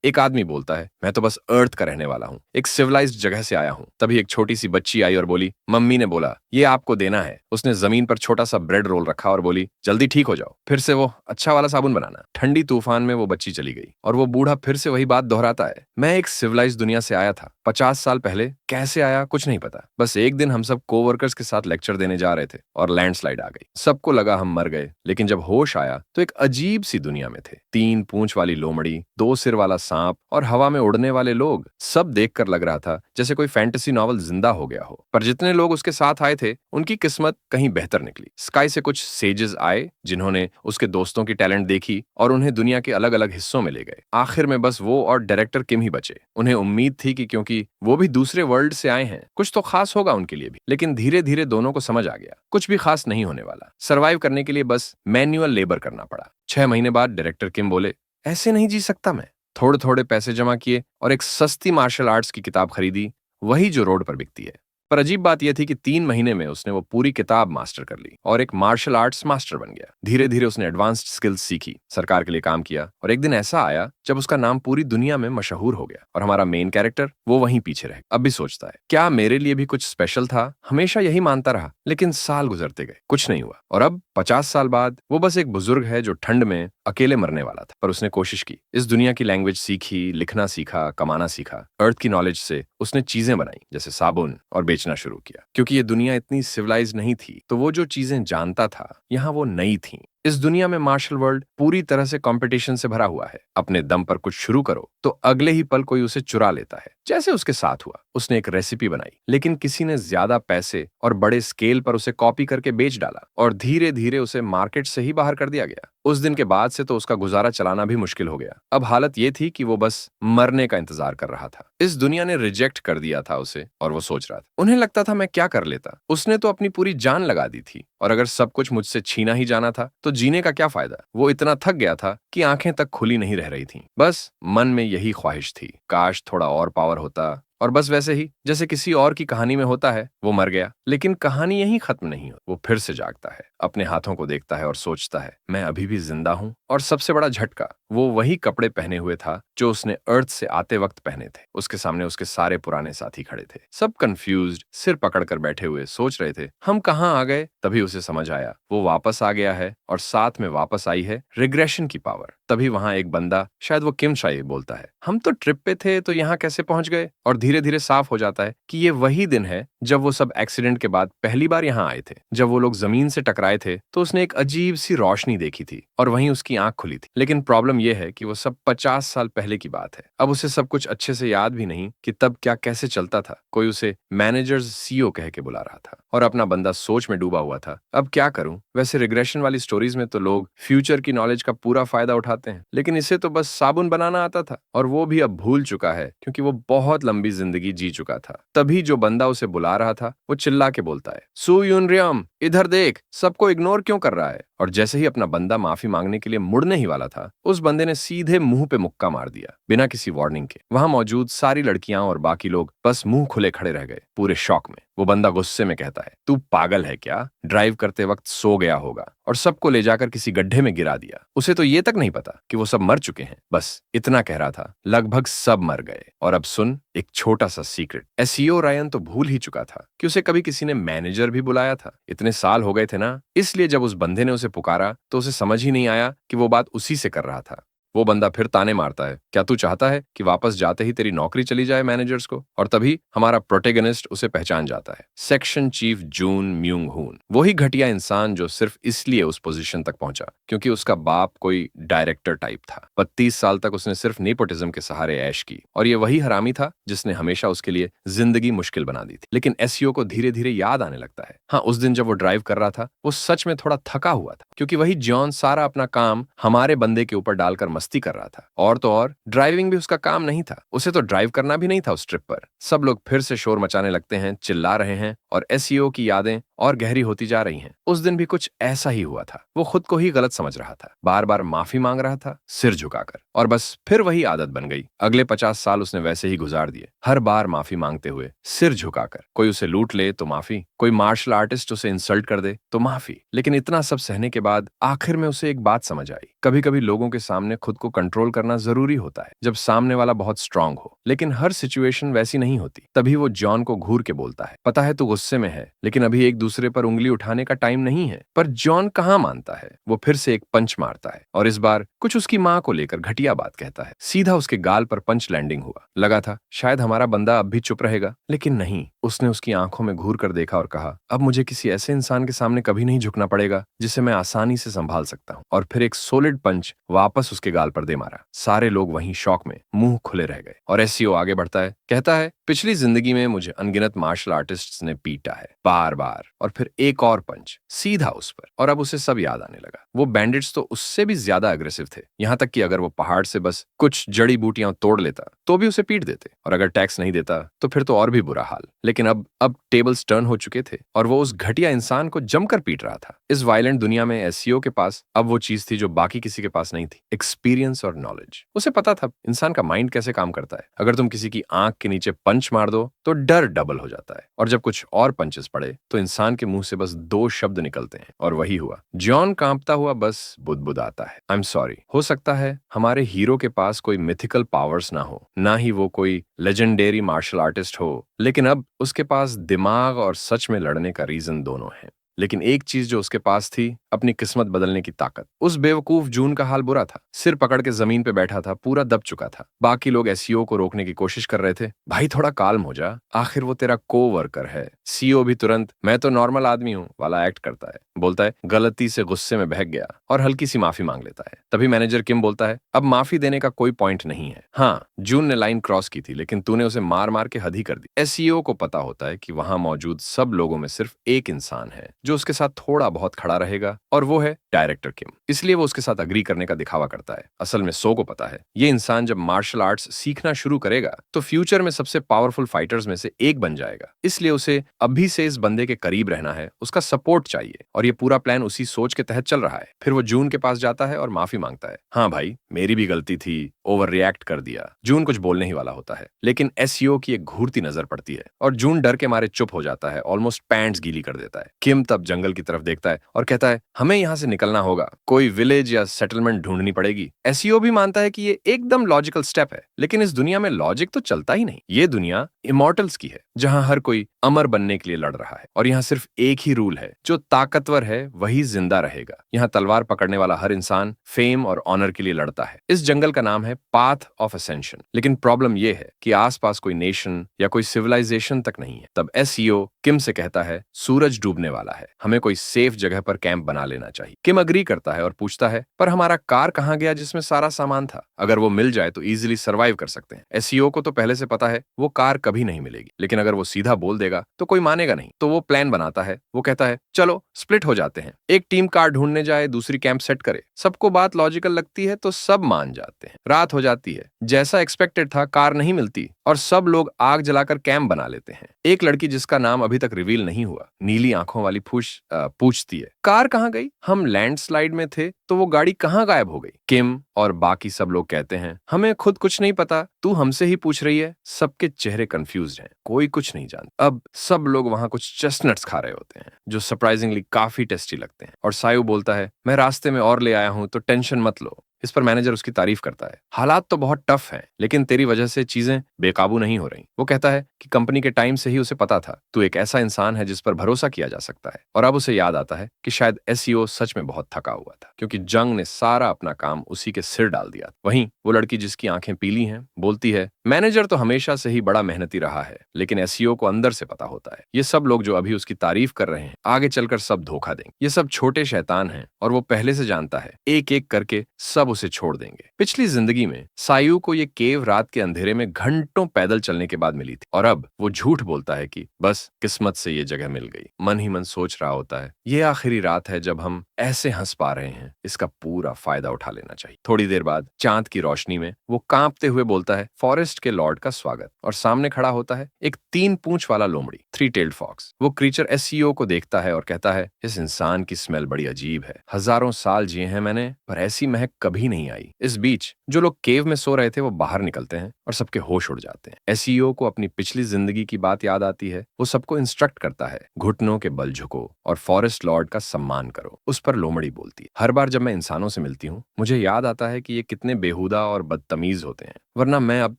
एक आदमी बोलता है, मैं तो बस अर्थ का रहने वाला हूँ, एक सिविलाइज्ड जगह से आया हूँ। तभी एक छोटी सी बच्ची आई और बोली, मम्मी ने बोला ये आपको देना है। उसने जमीन पर छोटा सा ब्रेड रोल रखा और बोली, जल्दी ठीक हो जाओ, फिर से वो अच्छा वाला साबुन बनाना। ठंडी तूफान में वो बच्ची चली गई और वो बूढ़ा फिर से वही बात दोहराता है, मैं एक सिविलाइज्ड दुनिया से आया था, 50 साल पहले। कैसे आया कुछ नहीं पता, बस एक दिन हम सब कोवर्कर्स के साथ लेक्चर देने जा रहे थे और लैंडस्लाइड आ गई। सबको लगा हम मर गए, लेकिन जब होश आया तो एक अजीब सी दुनिया में थे। 3 पूंछ वाली लोमड़ी, 2 सिर वाला सांप और हवा में उड़ने वाले लोग। सब देखकर लग रहा था जैसे कोई फैंटेसी नॉवल जिंदा हो गया हो। पर जितने लोग उसके साथ आए थे उनकी किस्मत कहीं बेहतर निकली। स्काई से कुछ सेजेस आए जिन्होंने उसके दोस्तों की टैलेंट देखी और उन्हें दुनिया के अलग अलग हिस्सों में ले गए। आखिर में बस वो और डायरेक्टर किम ही बचे। उन्हें उम्मीद थी कि क्योंकि वो भी दूसरे वर्ल्ड से आए हैं, कुछ तो खास होगा उनके लिए भी। लेकिन धीरे धीरे दोनों को समझ आ गया, कुछ भी खास नहीं होने वाला। सर्वाइव करने के लिए बस मैन्युअल लेबर करना पड़ा। 6 महीने बाद डायरेक्टर किम बोले, ऐसे नहीं जी सकता मैं। थोड़े थोड़े पैसे जमा किए और एक सस्ती मार्शल आर्ट्स की किताब खरीदी, वही जो रोड पर बिकती है। पर अजीब बात यह थी कि 3 महीने में उसने वो पूरी किताब मास्टर कर ली और एक मार्शल आर्ट्स मास्टर बन गया। धीरे धीरे उसने एडवांस्ड स्किल्स सीखी, सरकार के लिए काम किया और एक दिन ऐसा आया जब उसका नाम पूरी दुनिया में मशहूर हो गया। और हमारा मेन कैरेक्टर वो वहीं पीछे रह। अब भी सोचता है, क्या मेरे लिए भी कुछ स्पेशल था? हमेशा यही मानता रहा, लेकिन साल गुजरते गए, कुछ नहीं हुआ। और अब 50 साल बाद वो बस एक बुजुर्ग है जो ठंड में अकेले मरने वाला था। पर उसने कोशिश की, इस दुनिया की लैंग्वेज सीखी, लिखना सीखा, कमाना सीखा। अर्थ की नॉलेज से उसने चीजें बनाई, जैसे साबुन, और बेचना शुरू किया। क्योंकि ये दुनिया इतनी सिविलाइज नहीं थी, तो वो जो चीजें जानता था यहाँ वो नई थी। इस दुनिया में मार्शल वर्ल्ड पूरी तरह से कंपटीशन से भरा हुआ है। अपने दम पर कुछ शुरू करो तो अगले ही पल कोई उसे चुरा लेता है, जैसे उसके साथ हुआ। उसने एक रेसिपी बनाई, लेकिन किसी ने ज्यादा पैसे और बड़े स्केल पर उसे कॉपी करके बेच डाला और धीरे धीरे उसे मार्केट से ही बाहर कर दिया गया। उस दिन के बाद से तो उसका गुजारा चलाना भी मुश्किल हो गया। अब हालत ये थी कि वो बस मरने का इंतजार कर रहा था। इस दुनिया ने रिजेक्ट कर दिया था उसे और वो सोच रहा था, उन्हें लगता था मैं क्या कर लेता। उसने तो अपनी पूरी जान लगा दी थी और अगर सब कुछ मुझसे छीना ही जाना था तो जीने का क्या फायदा। वो इतना थक गया था कि आंखें तक खुली नहीं रह रही थीं। बस मन में यही ख्वाहिश थी, काश थोड़ा और पावर होता। और बस वैसे ही जैसे किसी और की कहानी में होता है, वो मर गया, लेकिन कहानी यहीं खत्म नहीं हो। वो फिर से जागता है, अपने हाथों को देखता है और सोचता है, मैं अभी भी जिंदा हूँ। और सबसे बड़ा झटका, वो वही कपड़े पहने हुए था जो उसने अर्थ से आते वक्त पहने थे। उसके सामने उसके सारे पुराने साथी खड़े थे, सब कंफ्यूज्ड, सिर पकड़कर बैठे हुए सोच रहे थे, हम कहाँ आ गए। तभी उसे समझ आया, वो वापस आ गया है और साथ में वापस आई है रिग्रेशन की पावर। तभी वहां एक बंदा, शायद वो किम शाई, बोलता है, हम तो ट्रिप पे थे तो यहाँ कैसे पहुंच गए। और धीरे धीरे साफ हो जाता है कि ये वही दिन है जब वो सब एक्सीडेंट के बाद पहली बार यहाँ आए थे। जब वो लोग जमीन से टकराए थे तो उसने एक अजीब सी रोशनी देखी थी और वहीं उसकी आंख खुली थी। लेकिन प्रॉब्लम यह है कि वो सब 50 साल पहले की बात है। अब उसे सब कुछ अच्छे से याद भी नहीं कि तब क्या कैसे चलता था। कोई उसे मैनेजर्स सीईओ कह के बुला रहा था और अपना बंदा सोच में डूबा हुआ था, अब क्या करूं। वैसे रिग्रेशन वाली स्टोरीज में तो लोग फ्यूचर की नॉलेज का पूरा फायदा उठाते हैं, लेकिन इसे तो बस साबुन बनाना आता था और वो भी अब भूल चुका है क्योंकि वो बहुत लंबी जिंदगी जी चुका था। तभी जो बंदा उसे बुला रहा था वो चिल्ला के बोलता है, सू यूनरियम, इधर देख, सबको इग्नोर क्यों कर रहा है। और जैसे ही अपना बंदा माफी मांगने के लिए मुड़ने ही वाला था, उस बंदे ने सीधे मुंह पे मुक्का मार दिया, बिना किसी वार्निंग के। वहां मौजूद सारी लड़कियां और बाकी लोग बस मुंह खुले खड़े रह गए, पूरे शॉक में। वो बंदा गुस्से में कहता है, तू पागल है क्या? ड्राइव करते वक्त सो गया होगा और सबको ले जाकर किसी गड्ढे में गिरा दिया। उसे तो ये तक नहीं पता कि वो सब मर चुके हैं। बस इतना कह रहा था, लगभग सब मर गए। और अब सुन एक छोटा सा सीक्रेट, एसईओ रायन तो भूल ही चुका था कि उसे कभी किसी ने मैनेजर भी बुलाया था। इतने साल हो गए थे ना, इसलिए जब उस बंदे ने उसे पुकारा तो उसे समझ ही नहीं आया कि वो बात उसी से कर रहा था। वो बंदा फिर ताने मारता है, क्या तू चाहता है कि वापस जाते ही तेरी नौकरी चली जाए मैनेजर्स को? और तभी हमारा प्रोटेगनिस्ट उसे पहचान जाता है, सेक्शन चीफ जून म्यूंग हून। वही घटिया इंसान जो सिर्फ इसलिए उस पोजीशन तक पहुंचा क्योंकि उसका बाप कोई डायरेक्टर टाइप था। 32 साल तक उसने सिर्फ नेपोटिज्म के सहारे ऐश की और ये वही हरामी था जिसने हमेशा उसके लिए जिंदगी मुश्किल बना दी थी। लेकिन एसईओ को धीरे धीरे याद आने लगता है, हाँ, उस दिन जब वो ड्राइव कर रहा था वो सच में थोड़ा थका हुआ था क्योंकि वही जॉन सारा अपना काम हमारे बंदे के ऊपर डालकर मस्ती कर रहा था। और तो और ड्राइविंग भी उसका काम नहीं था, उसे तो ड्राइव करना भी नहीं था उस ट्रिप पर। सब लोग फिर से शोर मचाने लगते हैं, चिल्ला रहे हैं और एसईओ की यादें और गहरी होती जा रही हैं। उस दिन भी कुछ ऐसा ही हुआ था। वो खुद को ही गलत समझ रहा था, बार बार माफी मांग रहा था सिर झुकाकर, और बस फिर वही आदत बन गई। अगले 50 साल उसने वैसे ही गुजार दिए, हर बार माफी मांगते हुए सिर झुकाकर। कोई उसे लूट ले तो माफी, कोई मार्शल आर्टिस्ट उसे इंसल्ट कर दे तो माफी। लेकिन इतना सब सहने के बाद आखिर में उसे एक बात समझ आई, कभी कभी लोगों के सामने खुद को कंट्रोल करना जरूरी होता है जब सामने वाला बहुत स्ट्रांग हो, लेकिन हर सिचुएशन वैसी नहीं होती। तभी वो जॉन को घूर के बोलता है, पता है तू गुस्से में है, लेकिन अभी एक दूसरे पर उंगली उठाने का टाइम नहीं है। पर जॉन कहाँ मानता है। वो फिर से एक पंच मारता है, और इस बार कुछ उसकी माँ को लेकर घटिया बात कहता है। सीधा उसके गाल पर पंच लैंडिंग हुआ। लगा था शायद हमारा बंदा अब भी चुप रहेगा, लेकिन नहीं। उसने उसकी आंखों में घूर कर देखा और कहा, अब मुझे किसी ऐसे इंसान के सामने कभी नहीं झुकना पड़ेगा जिसे मैं आसानी से संभाल सकता हूँ। और फिर एक सॉलिड पंच वापस उसके गाल पर दे मारा। सारे लोग वहीं शॉक में मुंह खुले रह गए। और एसईओ आगे बढ़ता है, कहता है, पिछली जिंदगी में मुझे अनगिनत मार्शल आर्टिस्ट्स ने पीटा है, बार बार। और फिर एक और पंच सीधा उस पर, और अब उसे सब याद आने लगा। वो बैंडिट्स तो उससे भी ज्यादा अग्रेसिव थे, यहाँ तक कि अगर वो पहाड़ से बस कुछ जड़ी बूटियां तोड़ लेता तो भी उसे पीट देते, और अगर टैक्स नहीं देता तो फिर तो और भी बुरा हाल। लेकिन अब टेबल्स टर्न हो चुके थे, और वो उस घटिया इंसान को जमकर पीट रहा था। इस वायलेंट दुनिया में एसईओ के पास अब वो चीज थी जो बाकी किसी के पास नहीं थी, एक्सपीरियंस और नॉलेज। उसे पता था इंसान का माइंड कैसे काम करता है। अगर तुम किसी की आंख के नीचे पंच मार दो तो डर डबल हो जाता है, और जब कुछ और पंचेस पड़े तो इंसान के मुंह से बस 2 शब्द निकलते हैं, और वही हुआ। जॉन कांपता हुआ बस बुदबुदाता है, आई एम सॉरी। हो सकता है हमारे हीरो के पास कोई मिथिकल पावर्स ना हो, ना ही वो कोई लेजेंडरी मार्शल आर्टिस्ट हो, लेकिन अब उसके पास दिमाग और सच में लड़ने का रीजन दोनों है। लेकिन एक चीज जो उसके पास थी, अपनी किस्मत बदलने की ताकत। उस बेवकूफ जून का हाल बुरा था, सिर पकड़ के जमीन पे बैठा था, पूरा दब चुका था। बाकी लोग एसईओ को रोकने की कोशिश कर रहे थे, भाई थोड़ा काल्म हो जा, आखिर वो तेरा को वर्कर है। सीईओ भी तुरंत मैं तो नॉर्मल आदमी हूँ वाला एक्ट करता है, बोलता है गलती से गुस्से में बहक गया, और हल्की सी माफी मांग लेता है। तभी मैनेजर किम बोलता है, अब माफी देने का कोई पॉइंट नहीं है। हाँ, जून ने लाइन क्रॉस की थी, लेकिन तूने उसे मार मार के हद ही कर दी। एसईओ को पता होता है कि वहां मौजूद सब लोगों में सिर्फ एक इंसान है जो उसके साथ थोड़ा बहुत खड़ा रहेगा, और वो है डायरेक्टर किम। इसलिए वो उसके साथ अग्री करने का दिखावा करता है। असल में सो को पता है, ये इंसान जब मार्शल आर्ट्स सीखना शुरू करेगा तो फ्यूचर में सबसे पावरफुल फाइटर्स में से एक बन जाएगा। इसलिए उसे अभी से इस बंदे के करीब रहना है, उसका सपोर्ट चाहिए, और ये पूरा प्लान उसी सोच के तहत चल रहा है। फिर वो जून के पास जाता है और माफी मांगता है, हाँ भाई मेरी भी गलती थी, ओवर रिएक्ट कर दिया। जून कुछ बोलने ही वाला होता है, लेकिन एसईओ की एक घूरती नजर पड़ती है, और जून डर के मारे चुप हो जाता है, ऑलमोस्ट पैंट्स गीली कर देता है। किम तब जंगल की तरफ देखता है और कहता है, हमें यहाँ से निकलना होगा, कोई विलेज या सेटलमेंट ढूंढनी पड़ेगी। एसईओ भी मानता है कि ये एकदम लॉजिकल स्टेप है, लेकिन इस दुनिया में लॉजिक तो चलता ही नहीं। ये दुनिया इमॉर्टल्स की है, जहां हर कोई अमर बनने के लिए लड़ रहा है, और यहाँ सिर्फ एक ही रूल है, जो ताकतवर है वही जिंदा रहेगा। यहाँ तलवार पकड़ने वाला हर इंसान फेम और ऑनर के लिए लड़ता है। इस जंगल का नाम है पाथ ऑफ असेंशन। लेकिन प्रॉब्लम यह है कि आसपास कोई नेशन या कोई सिविलाइजेशन तक नहीं है। तब एसईओ किम से कहता है, सूरज डूबने वाला है, हमें कोई सेफ जगह पर कैंप बना लेना चाहिए। किम अग्री करता है और पूछता है, पर हमारा कार कहाँ गया जिसमें सारा सामान था? अगर वो मिल जाए तो इजीली सर्वाइव कर सकते हैं। एसईओ को तो पहले से पता है वो कार कभी नहीं मिलेगी, लेकिन अगर वो सीधा बोल देगा तो कोई मानेगा नहीं। तो वो प्लान बनाता है। वो कहता है, चलो स्प्लिट हो जाते हैं, एक टीम कार ढूंढने जाए, दूसरी कैंप सेट करे। सबको बात लॉजिकल लगती है तो सब मान जाते हैं। रात हो जाती है, जैसा एक्सपेक्टेड था कार नहीं मिलती, और सब लोग आग जलाकर कैंप बना लेते हैं। एक लड़की जिसका नाम अभी तक रिवील नहीं हुआ, नीली आंखों वाली पूछती है, कार कहाँ गई? हम लैंडस्लाइड में थे तो वो गाड़ी कहाँ गायब हो गई? किम और बाकी सब लोग कहते हैं, हमें खुद कुछ नहीं पता, तू हमसे ही पूछ रही है। सबके चेहरे कंफ्यूज्ड हैं, कोई कुछ नहीं जानता। अब सब लोग वहां कुछ चेस्टनट्स खा रहे होते हैं जो सरप्राइजिंगली काफी टेस्टी लगते हैं, और सायु बोलता है, मैं रास्ते में और ले आया हूं तो टेंशन मत लो। इस पर मैनेजर उसकी तारीफ करता है, हालात तो बहुत टफ हैं, लेकिन तेरी वजह से चीजें बेकाबू नहीं हो रही। वो कहता है कि कंपनी के टाइम से ही उसे पता था तू एक ऐसा इंसान है जिस पर भरोसा किया जा सकता है। और अब उसे याद आता है कि शायद एसईओ सच में बहुत थका हुआ था, क्योंकि जंग ने सारा अपना काम उसी के सिर डाल दिया। वहीं वो लड़की जिसकी आंखें पीली हैं बोलती है, मैनेजर तो हमेशा से ही बड़ा मेहनती रहा है, लेकिन एसईओ को अंदर से पता होता है ये सब लोग जो अभी उसकी तारीफ कर रहे हैं आगे चलकर सब धोखा देंगे। ये सब छोटे शैतान हैं, और वो पहले से जानता है, एक एक करके सब उसे छोड़ देंगे। पिछली जिंदगी में सायु को ये केव रात के अंधेरे में घंटों पैदल चलने के बाद मिली थी, और अब वो झूठ बोलता है कि बस किस्मत से ये जगह मिल गई। मन ही मन सोच रहा होता है, ये आखिरी रात है जब हम ऐसे हंस पा रहे हैं, इसका पूरा फायदा उठा लेना चाहिए। थोड़ी देर बाद चांद की रोशनी में वो कांपते हुए बोलता है, फॉरेस्ट के लॉर्ड का स्वागत। और सामने खड़ा होता है एक 3 पूंछ वाला लोमड़ी, 3-tailed फॉक्स। वो क्रीचर एसईओ को देखता है और कहता है, इस इंसान की स्मेल बड़ी अजीब है। हजारों साल जिए हैं मैंने, पर ऐसी महक कभी नहीं आई। इस बीच जो लोग केव में सो रहे थे वो बाहर निकलते हैं और सबके होश उड़ जाते हैं। एसईओ को अपनी पिछली जिंदगी की बात याद आती है। वो सबको इंस्ट्रक्ट करता है, घुटनों के बल झुको और फॉरेस्ट लॉर्ड का सम्मान करो। उस पर लोमड़ी बोलती है, हर बार जब मैं इंसानों से मिलती हूँ मुझे याद आता है कि ये कितने बेहुदा और बदतमीज होते हैं, वरना मैं अब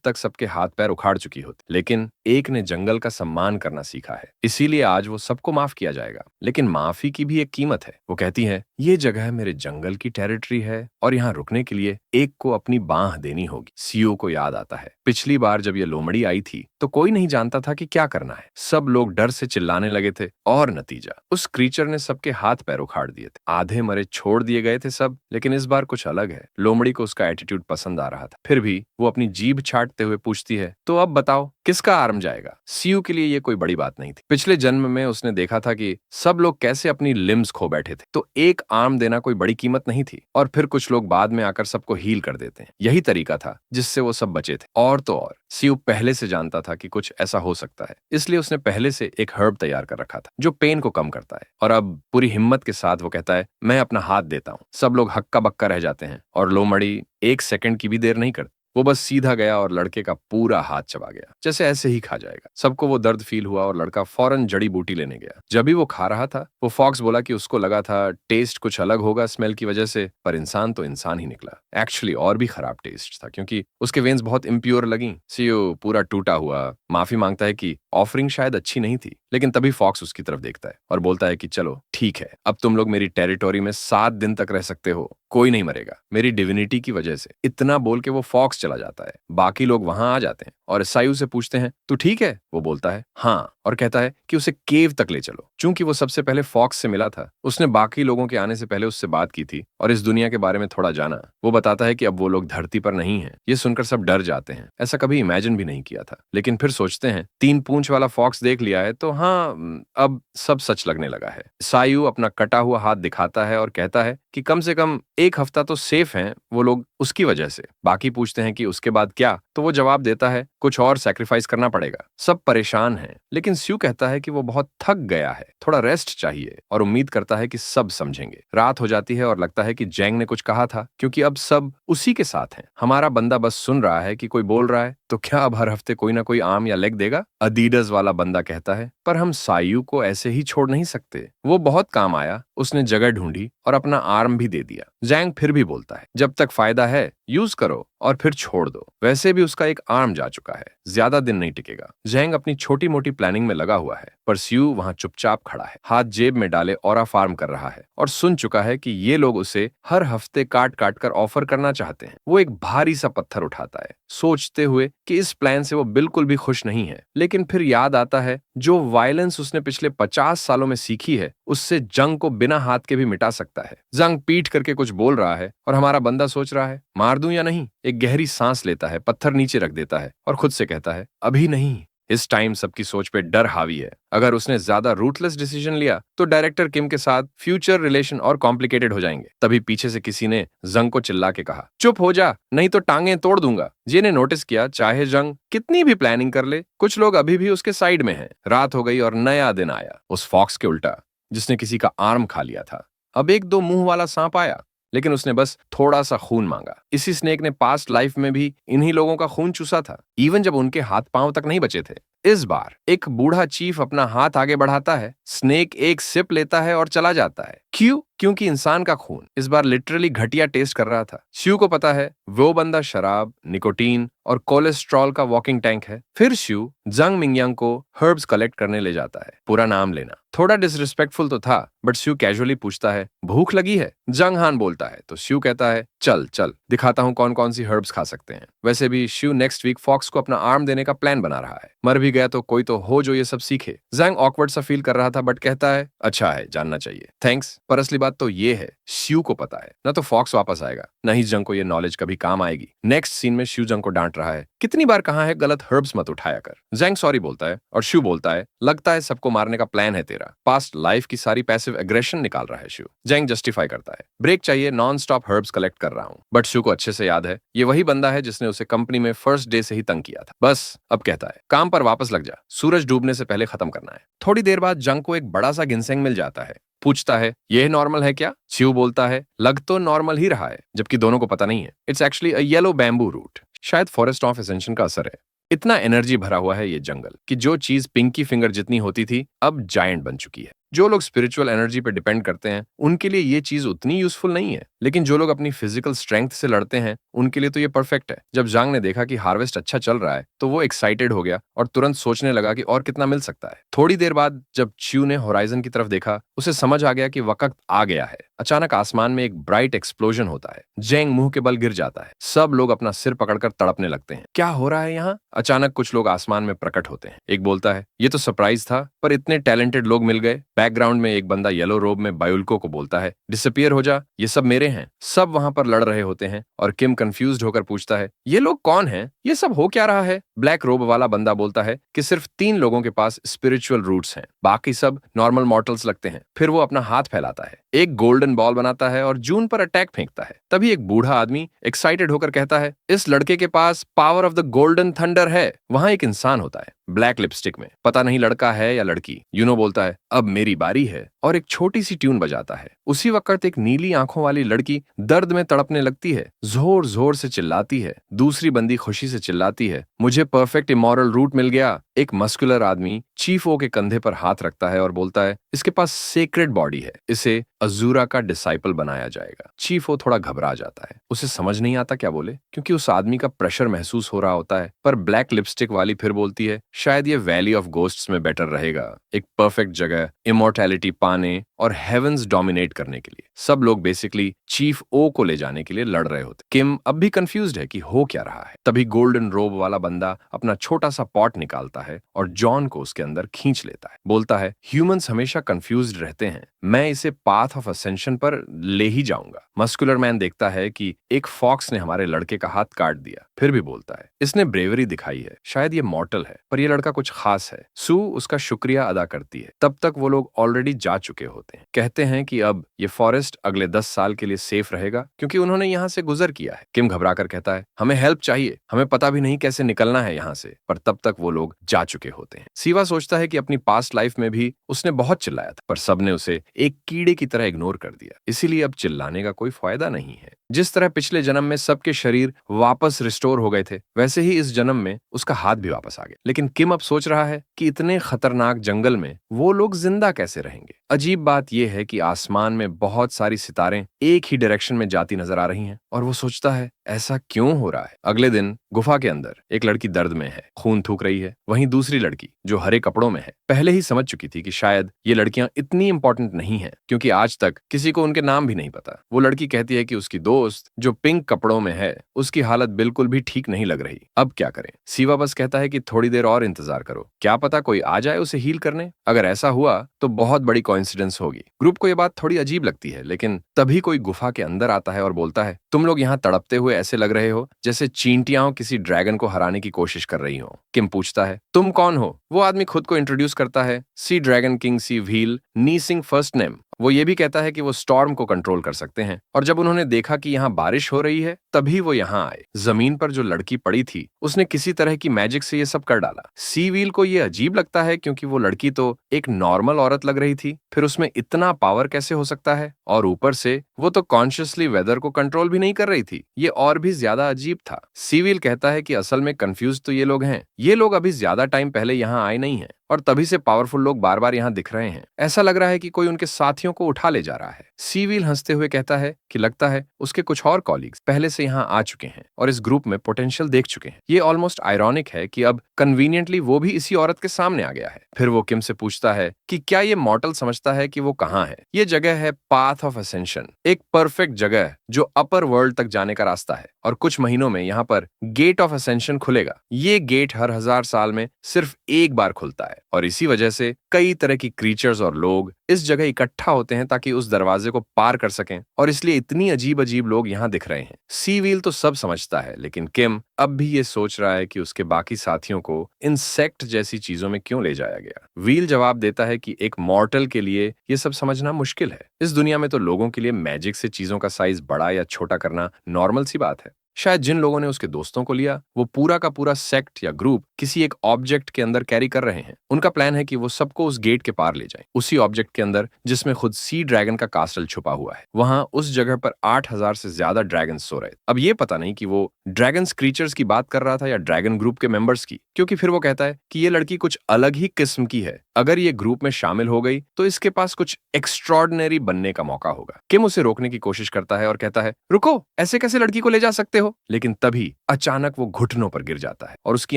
तक सबके हाथ पैर उखाड़ चुकी होती। लेकिन एक ने जंगल का सम्मान करना सीखा है, इसीलिए आज वो सबको माफ किया जाएगा। लेकिन माफी की भी एक कीमत है। वो कहती है, ये जगह मेरे जंगल की टेरिटरी है और यहाँ रुकने के लिए एक को अपनी बांह देनी होगी। सीओ को याद आता है, पिछली बार जब ये लोमड़ी आई थी तो कोई नहीं जानता था कि क्या करना है। सब लोग डर से चिल्लाने लगे थे और नतीजा, उस क्रीचर ने सबके हाथ पैर उखाड़ दिए थे। आधे मरे छोड़ दिए गए थे सब, लेकिन इस बार कुछ अलग है। लोमड़ी को उसका एटीट्यूड पसंद आ रहा था। फिर भी वो अपनी जीभ छाटते हुए पूछती है, तो अब बताओ किसका आर्म जाएगा? सीयू के लिए ये कोई बड़ी बात नहीं थी। पिछले जन्म में उसने देखा था कि सब लोग कैसे अपनी लिम्स खो बैठे थे, तो एक आर्म देना कोई बड़ी कीमत नहीं थी। और फिर कुछ लोग बाद में आकर सबको हील कर देते हैं। यही तरीका था जिससे वो सब बचे थे। और तो और सीयू पहले से जानता था कि कुछ ऐसा हो सकता है, इसलिए उसने पहले से एक हर्ब तैयार कर रखा था जो पेन को कम करता है। और अब पूरी हिम्मत के साथ वो कहता है, मैं अपना हाथ देता हूँ। सब लोग हक्का बक्का रह जाते हैं और लोमड़ी 1 सेकंड की भी देर नहीं करती। वो बस सीधा गया और लड़के का पूरा हाथ चबा गया, जैसे ऐसे ही खा जाएगा। सबको वो दर्द फील हुआ और लड़का फौरन जड़ी बूटी लेने गया। जब भी वो खा रहा था, वो फॉक्स बोला कि उसको लगा था टेस्ट कुछ अलग होगा स्मेल की वजह से, पर इंसान तो इंसान ही निकला। एक्चुअली और भी खराब टेस्ट था, क्योंकि उसके वेन्स बहुत इम्प्योर लगी। सीओ पूरा टूटा हुआ माफी मांगता है कि ऑफरिंग शायद अच्छी नहीं थी, लेकिन तभी फॉक्स उसकी तरफ देखता है और बोलता है कि चलो ठीक है, अब तुम लोग मेरी टेरिटोरी में 7 दिन तक रह सकते हो, कोई नहीं मरेगा मेरी डिविनिटी की वजह से। इतना बोल के वो फॉक्स चला जाता है। बाकी लोग वहां आ जाते हैं और सायु से पूछते हैं, तू ठीक है? वो बोलता है हाँ, और कहता है कि उसे केव तक ले चलो। चूंकि वो सबसे पहले फॉक्स से मिला था, उसने बाकी लोगों के आने से पहले उससे बात की थी और इस दुनिया के बारे में थोड़ा जाना। वो बताता है कि अब वो लोग धरती पर नहीं है। ये सुनकर सब डर जाते हैं, ऐसा कभी इमेजिन भी नहीं किया था। लेकिन फिर सोचते हैं, 3 पूंछ वाला फॉक्स देख लिया है तो हाँ, अब सब सच लगने लगा है। सायु अपना कटा हुआ हाथ दिखाता है और कहता है कि कम से कम 1 हफ्ता तो सेफ हैं वो लोग उसकी वजह से। बाकी पूछते हैं कि उसके बाद क्या, तो वो जवाब देता है, कुछ और सैक्रिफाइस करना पड़ेगा। सब परेशान हैं, लेकिन स्यू कहता है कि वो बहुत थक गया है, थोड़ा रेस्ट चाहिए और उम्मीद करता है कि सब समझेंगे। रात हो जाती है और लगता है कि जैंग ने कुछ कहा था, क्योंकि अब सब उसी के साथ हैं। हमारा बंदा बस सुन रहा है कि कोई बोल रहा है, तो क्या अब हर हफ्ते कोई ना कोई आर्म या लेग देगा? अडीडास वाला बंदा कहता है, पर हम सायु को ऐसे ही छोड़ नहीं सकते, वो बहुत काम आया। उसने जगह ढूंढी और अपना आर्म भी दे दिया। जैंग फिर भी बोलता है, जब तक फायदा है यूज करो और फिर छोड़ दो। वैसे भी उसका एक आर्म जा चुका है, ज्यादा दिन नहीं टिकेगा। जैंग अपनी छोटी मोटी प्लानिंग में लगा हुआ है, पर स्यू वहां चुपचाप खड़ा है, हाथ जेब में डाले ऑरा फार्म कर रहा है और सुन चुका है कि ये लोग उसे हर हफ्ते काट काट कर ऑफर करना चाहते हैं। वो एक भारी सा पत्थर उठाता है, सोचते हुए कि इस प्लान से वो बिल्कुल भी खुश नहीं है। लेकिन फिर याद आता है, जो वायलेंस उसने पिछले 50 सालों में सीखी है, उससे जंग को बिना हाथ के भी मिटा सकता है। जंग पीट करके कुछ बोल रहा है और हमारा बंदा सोच रहा है, मार दूं या नहीं। एक गहरी सांस लेता है, पत्थर नीचे रख देता है और खुद से कहता है, अभी नहीं। इस टाइम सबकी सोच पे डर हावी है। अगर उसने ज्यादा रूटलेस डिसीजन लिया तो डायरेक्टर किम के साथ फ्यूचर रिलेशन और कॉम्प्लिकेटेड हो जाएंगे। तभी पीछे से किसी ने जंग को चिल्ला के कहा, चुप हो जा, नहीं तो टांगे तोड़ दूंगा। जे ने नोटिस किया, चाहे जंग कितनी भी प्लानिंग कर ले, कुछ लोग अभी भी उसके साइड में हैं। रात हो गई और नया दिन आया। उस फॉक्स के उल्टा, जिसने किसी का आर्म खा लिया था, अब एक दो मुंह वाला सांप आया, लेकिन उसने बस थोड़ा सा खून मांगा। इसी स्नेक ने पास्ट लाइफ में भी इन्हीं लोगों का खून चूसा था, इवन जब उनके हाथ पांव तक नहीं बचे थे। इस बार एक बूढ़ा चीफ अपना हाथ आगे बढ़ाता है, स्नेक एक सिप लेता है और चला जाता है। क्यों? क्योंकि इंसान का खून इस बार लिटरली घटिया टेस्ट कर रहा था। श्यू को पता है वो बंदा शराब, निकोटीन और कोलेस्ट्रॉल का वॉकिंग टैंक है। फिर श्यू जंग मिंगयांग को हर्ब्स कलेक्ट करने ले जाता है। पूरा नाम लेना थोड़ा डिसरिस्पेक्टफुल तो था, बट श्यू कैजुअली पूछता है, भूख लगी है? जंग हान बोलता है तो श्यू कहता है, चल चल दिखाता हूँ कौन कौन सी हर्ब्स खा सकते हैं। वैसे भी श्यू नेक्स्ट वीक फॉक्स को अपना आर्म देने का प्लान बना रहा है। मर भी गया तो कोई तो हो जो ये सब सीखे। जंग ऑकवर्ड सा फील कर रहा था, बट कहता है, अच्छा है, जानना चाहिए, थैंक्स। पर असली बात बात तो ये है, श्यू को पता है ना तो फॉक्स वापस आएगा, न ही जंग को ये नॉलेज कभी काम आएगी। नेक्स्ट सीन में श्यू जंग को डांट रहा है, कितनी बार कहा है गलत हर्ब्स मत उठाया कर। जैंग सॉरी बोलता है और श्यू बोलता है, लगता है सबको मारने का प्लान है तेरा। पास्ट लाइफ की सारी पैसिव एग्रेशन निकाल रहा है श्यू। जैंग जस्टिफाई करता है, ब्रेक चाहिए, नॉन स्टॉप हर्ब्स कलेक्ट कर रहा हूं। बट श्यू को अच्छे से याद है, ये वही बंदा है जिसने उसे कंपनी में फर्स्ट डे से ही तंग किया था। बस अब कहता है, काम पर वापस लग जा, सूरज डूबने से पहले खत्म करना है। थोड़ी देर बाद जंग को एक बड़ा सा गिनसेंग मिल जाता है। पूछता है, यह नॉर्मल है क्या? श्यू बोलता है, लग तो नॉर्मल ही रहा है, जबकि दोनों को पता नहीं है। It's actually a yellow bamboo root. शायद फॉरेस्ट ऑफ एसेंशन का असर है। इतना एनर्जी भरा हुआ है ये जंगल कि जो चीज पिंकी फिंगर जितनी होती थी अब जायंट बन चुकी है। जो लोग स्पिरिचुअल एनर्जी पे डिपेंड करते हैं उनके लिए ये चीज उतनी यूजफुल नहीं है, लेकिन जो लोग अपनी फिजिकल स्ट्रेंथ से लड़ते हैं उनके लिए तो ये परफेक्ट है। जब जांग ने देखा कि हार्वेस्ट अच्छा चल रहा है तो वो एक्साइटेड हो गया और तुरंत सोचने लगा कि और कितना मिल सकता है। थोड़ी देर बाद जब च्यू ने होराइजन की तरफ देखा, उसे समझ आ गया कि वक्त आ गया है। अचानक आसमान में एक ब्राइट एक्सप्लोजन होता है। जेंग मुंह के बल गिर जाता है। सब लोग अपना सिर पकड़कर तड़पने लगते हैं। क्या हो रहा है यहाँ? अचानक कुछ लोग आसमान में प्रकट होते हैं। एक बोलता है, ये तो सरप्राइज था, पर इतने टैलेंटेड लोग मिल गए। बैकग्राउंड में एक बंदा येलो रोब में बायुल्को को बोलता है, डिसअपियर हो जा, ये सब मेरे हैं। सब वहां पर लड़ रहे होते हैं और किम कंफ्यूज्ड होकर पूछता है, ये लोग कौन हैं? ये सब हो क्या रहा है? ब्लैक रोब वाला बंदा बोलता है कि सिर्फ 3 लोगों के पास स्पिरिचुअल रूट्स हैं, बाकी सब नॉर्मल मॉर्टल्स लगते हैं। फिर वो अपना हाथ फैलाता है, एक गोल्डन बॉल बनाता है और जून पर अटैक फेंकता है। तभी एक बूढ़ा आदमी एक्साइटेड होकर कहता है, इस लड़के के पास power of the golden thunder है। वहां एक इंसान होता है ब्लैक लिपस्टिक में, पता नहीं लड़का है या लड़की। यूनो बोलता है, अब मेरी बारी है, और एक छोटी सी ट्यून बजाता है। उसी वक्त एक नीली आंखों वाली लड़की दर्द में तड़पने लगती है, जोर जोर से चिल्लाती है। दूसरी बंदी खुशी से चिल्लाती है, मुझे परफेक्ट इमोरल रूट मिल गया। एक मस्कुलर आदमी चीफ ओ के कंधे पर हाथ रखता है और बोलता है, इसके पास सेक्रेड बॉडी है, इसे अजूरा का डिसाइपल बनाया जाएगा। चीफ ओ थोड़ा घबरा जाता है, उसे समझ नहीं आता क्या बोले, क्योंकि उस आदमी का प्रेशर महसूस हो रहा होता है। पर ब्लैक लिपस्टिक वाली फिर बोलती है, शायद ये वैली ऑफ गोस्ट्स में बेटर रहेगा, एक परफेक्ट जगह इमोर्टैलिटी पाने और हेवंस डोमिनेट करने के लिए। सब लोग बेसिकली चीफ ओ को ले जाने के लिए लड़ रहे होते। किम अब भी कंफ्यूज्ड है कि हो क्या रहा है। तभी गोल्डन रोब वाला बंदा अपना छोटा सा पॉट निकालता है और जॉन को उसके अंदर खींच लेता है। बोलता है, ह्यूमंस हमेशा कंफ्यूज्ड रहते हैं, मैं इसे पाथ ऑफ असेंशन पर ले ही जाऊंगा। मस्कुलर मैन देखता है कि एक फॉक्स ने हमारे लड़के का हाथ काट दिया, फिर भी बोलता है, इसने ब्रेवरी दिखाई है, शायद ये मॉर्टल है, पर ये लड़का कुछ खास है। सू उसका शुक्रिया अदा करती है। तब तक वो लोग ऑलरेडी जा चुके होते हैं। कहते हैं कि अब ये फॉरेस्ट अगले 10 साल के लिए सेफ रहेगा क्योंकि उन्होंने यहाँ से गुजर किया है। किम घबरा कर कहता है, हमें हेल्प चाहिए, हमें पता भी नहीं कैसे निकलना है यहाँ से। पर तब तक वो लोग जा चुके होते हैं। सीवा सोचता है कि अपनी पास्ट लाइफ में भी उसने बहुत चिल्लाया था, पर सबने उसे एक कीड़े की तरह इग्नोर कर दिया, इसीलिए अब चिल्लाने का कोई फायदा नहीं है। जिस तरह पिछले जन्म में सबके शरीर वापस रिस्टोर हो गए थे, वैसे ही इस जन्म में उसका हाथ भी वापस आ गया। लेकिन किम अब सोच रहा है कि इतने खतरनाक जंगल में वो लोग जिंदा कैसे रहेंगे। अजीब बात यह है कि आसमान में बहुत सारी सितारें एक ही डायरेक्शन में जाती नजर आ रही हैं और वो सोचता है, ऐसा क्यों हो रहा है। अगले दिन गुफा के अंदर एक लड़की दर्द में है, खून थूक रही है। वहीं दूसरी लड़की जो हरे कपड़ों में है, पहले ही समझ चुकी थी कि शायद ये लड़कियां इतनी इंपॉर्टेंट नहीं हैं, क्योंकि आज तक किसी को उनके नाम भी नहीं पता। वो लड़की कहती है कि उसकी दोस्त जो पिंक कपड़ों में है, उसकी हालत बिल्कुल भी ठीक नहीं लग रही। अब क्या करें? सीवा बस कहता है कि थोड़ी देर और इंतजार करो, क्या पता कोई आ जाए उसे हील करने। अगर ऐसा हुआ तो बहुत बड़ी कोइंसिडेंस होगी। ग्रुप को ये बात थोड़ी अजीब लगती है, लेकिन तभी कोई गुफा के अंदर आता है और बोलता है, तुम लोग यहाँ तड़पते हुए ऐसे लग रहे हो जैसे चींटियां किसी ड्रैगन को हराने की कोशिश कर रही हो। किम पूछता है, तुम कौन हो? वो आदमी खुद को इंट्रोड्यूस करता है, सी ड्रैगन किंग सी व्हील नी सिंह फर्स्ट नेम। वो ये भी कहता है कि वो स्टॉर्म को कंट्रोल कर सकते हैं, और जब उन्होंने देखा कि यहाँ बारिश हो रही है तभी वो यहाँ आए। जमीन पर जो लड़की पड़ी थी उसने किसी तरह की मैजिक से ये सब कर डाला। सी व्हील को ये अजीब लगता है क्योंकि वो लड़की तो एक नॉर्मल औरत लग रही थी, फिर उसमें इतना पावर कैसे हो सकता है, और ऊपर से वो तो कॉन्शियसली वेदर को कंट्रोल भी नहीं कर रही थी। ये और भी ज्यादा अजीब था। सी व्हील कहता है कि असल में कंफ्यूज तो ये लोग हैं, ये लोग अभी ज्यादा टाइम पहले यहाँ आए नहीं हैं और तभी से पावरफुल लोग बार बार यहाँ दिख रहे हैं। ऐसा लग रहा है कि कोई उनके साथियों को उठा ले जा रहा है। सी व्हील हंसते हुए कहता है कि लगता है उसके कुछ और कॉलीग्स पहले से यहाँ आ चुके हैं और इस ग्रुप में पोटेंशियल देख चुके हैं। ये ऑलमोस्ट आयरॉनिक है कि अब कन्वीनियंटली वो भी इसी औरत के सामने आ गया है। फिर वो किम से पूछता है कि क्या ये मॉर्टल समझता है कि वो कहाँ है। ये जगह है पाथ ऑफ असेंशन, एक परफेक्ट जगह जो अपर वर्ल्ड तक जाने का रास्ता है, और कुछ महीनों में यहाँ पर गेट ऑफ असेंशन खुलेगा। ये गेट हर 1000 साल में सिर्फ एक बार खुलता है। और इसी वजह से कई तरह की क्रीचर्स और लोग इस जगह इकट्ठा होते हैं ताकि उस दरवाजे को पार कर सकें, और इसलिए इतनी अजीब अजीब लोग यहाँ दिख रहे हैं। सी व्हील तो सब समझता है, लेकिन किम अब भी ये सोच रहा है कि उसके बाकी साथियों को इंसेक्ट जैसी चीजों में क्यों ले जाया गया। व्हील जवाब देता है कि एक मॉर्टल के लिए ये सब समझना मुश्किल है। इस दुनिया में तो लोगों के लिए मैजिक से चीजों का साइज बड़ा या छोटा करना नॉर्मल सी बात है। शायद जिन लोगों ने उसके दोस्तों को लिया, वो पूरा का पूरा सेक्ट या ग्रुप किसी एक ऑब्जेक्ट के अंदर कैरी कर रहे हैं। उनका प्लान है कि वो सबको उस गेट के पार ले जाएं, उसी ऑब्जेक्ट के अंदर जिसमें खुद सी ड्रैगन का कास्टल छुपा हुआ है। वहां उस जगह पर 8,000 से ज्यादा ड्रैगन सो रहे। अब ये पता नहीं कि वो ड्रैगन्स क्रीचर्स की बात कर रहा था या ड्रैगन ग्रुप के मेंबर्स की, क्योंकि फिर वो कहता है कि ये लड़की कुछ अलग ही किस्म की है। अगर ये ग्रुप में शामिल हो गई तो इसके पास कुछ एक्स्ट्रॉर्डिनरी बनने का मौका होगा। किम उसे रोकने की कोशिश करता है और कहता है, रुको, ऐसे कैसे लड़की को ले जा सकते हो? लेकिन तभी अचानक वो घुटनों पर गिर जाता है और उसकी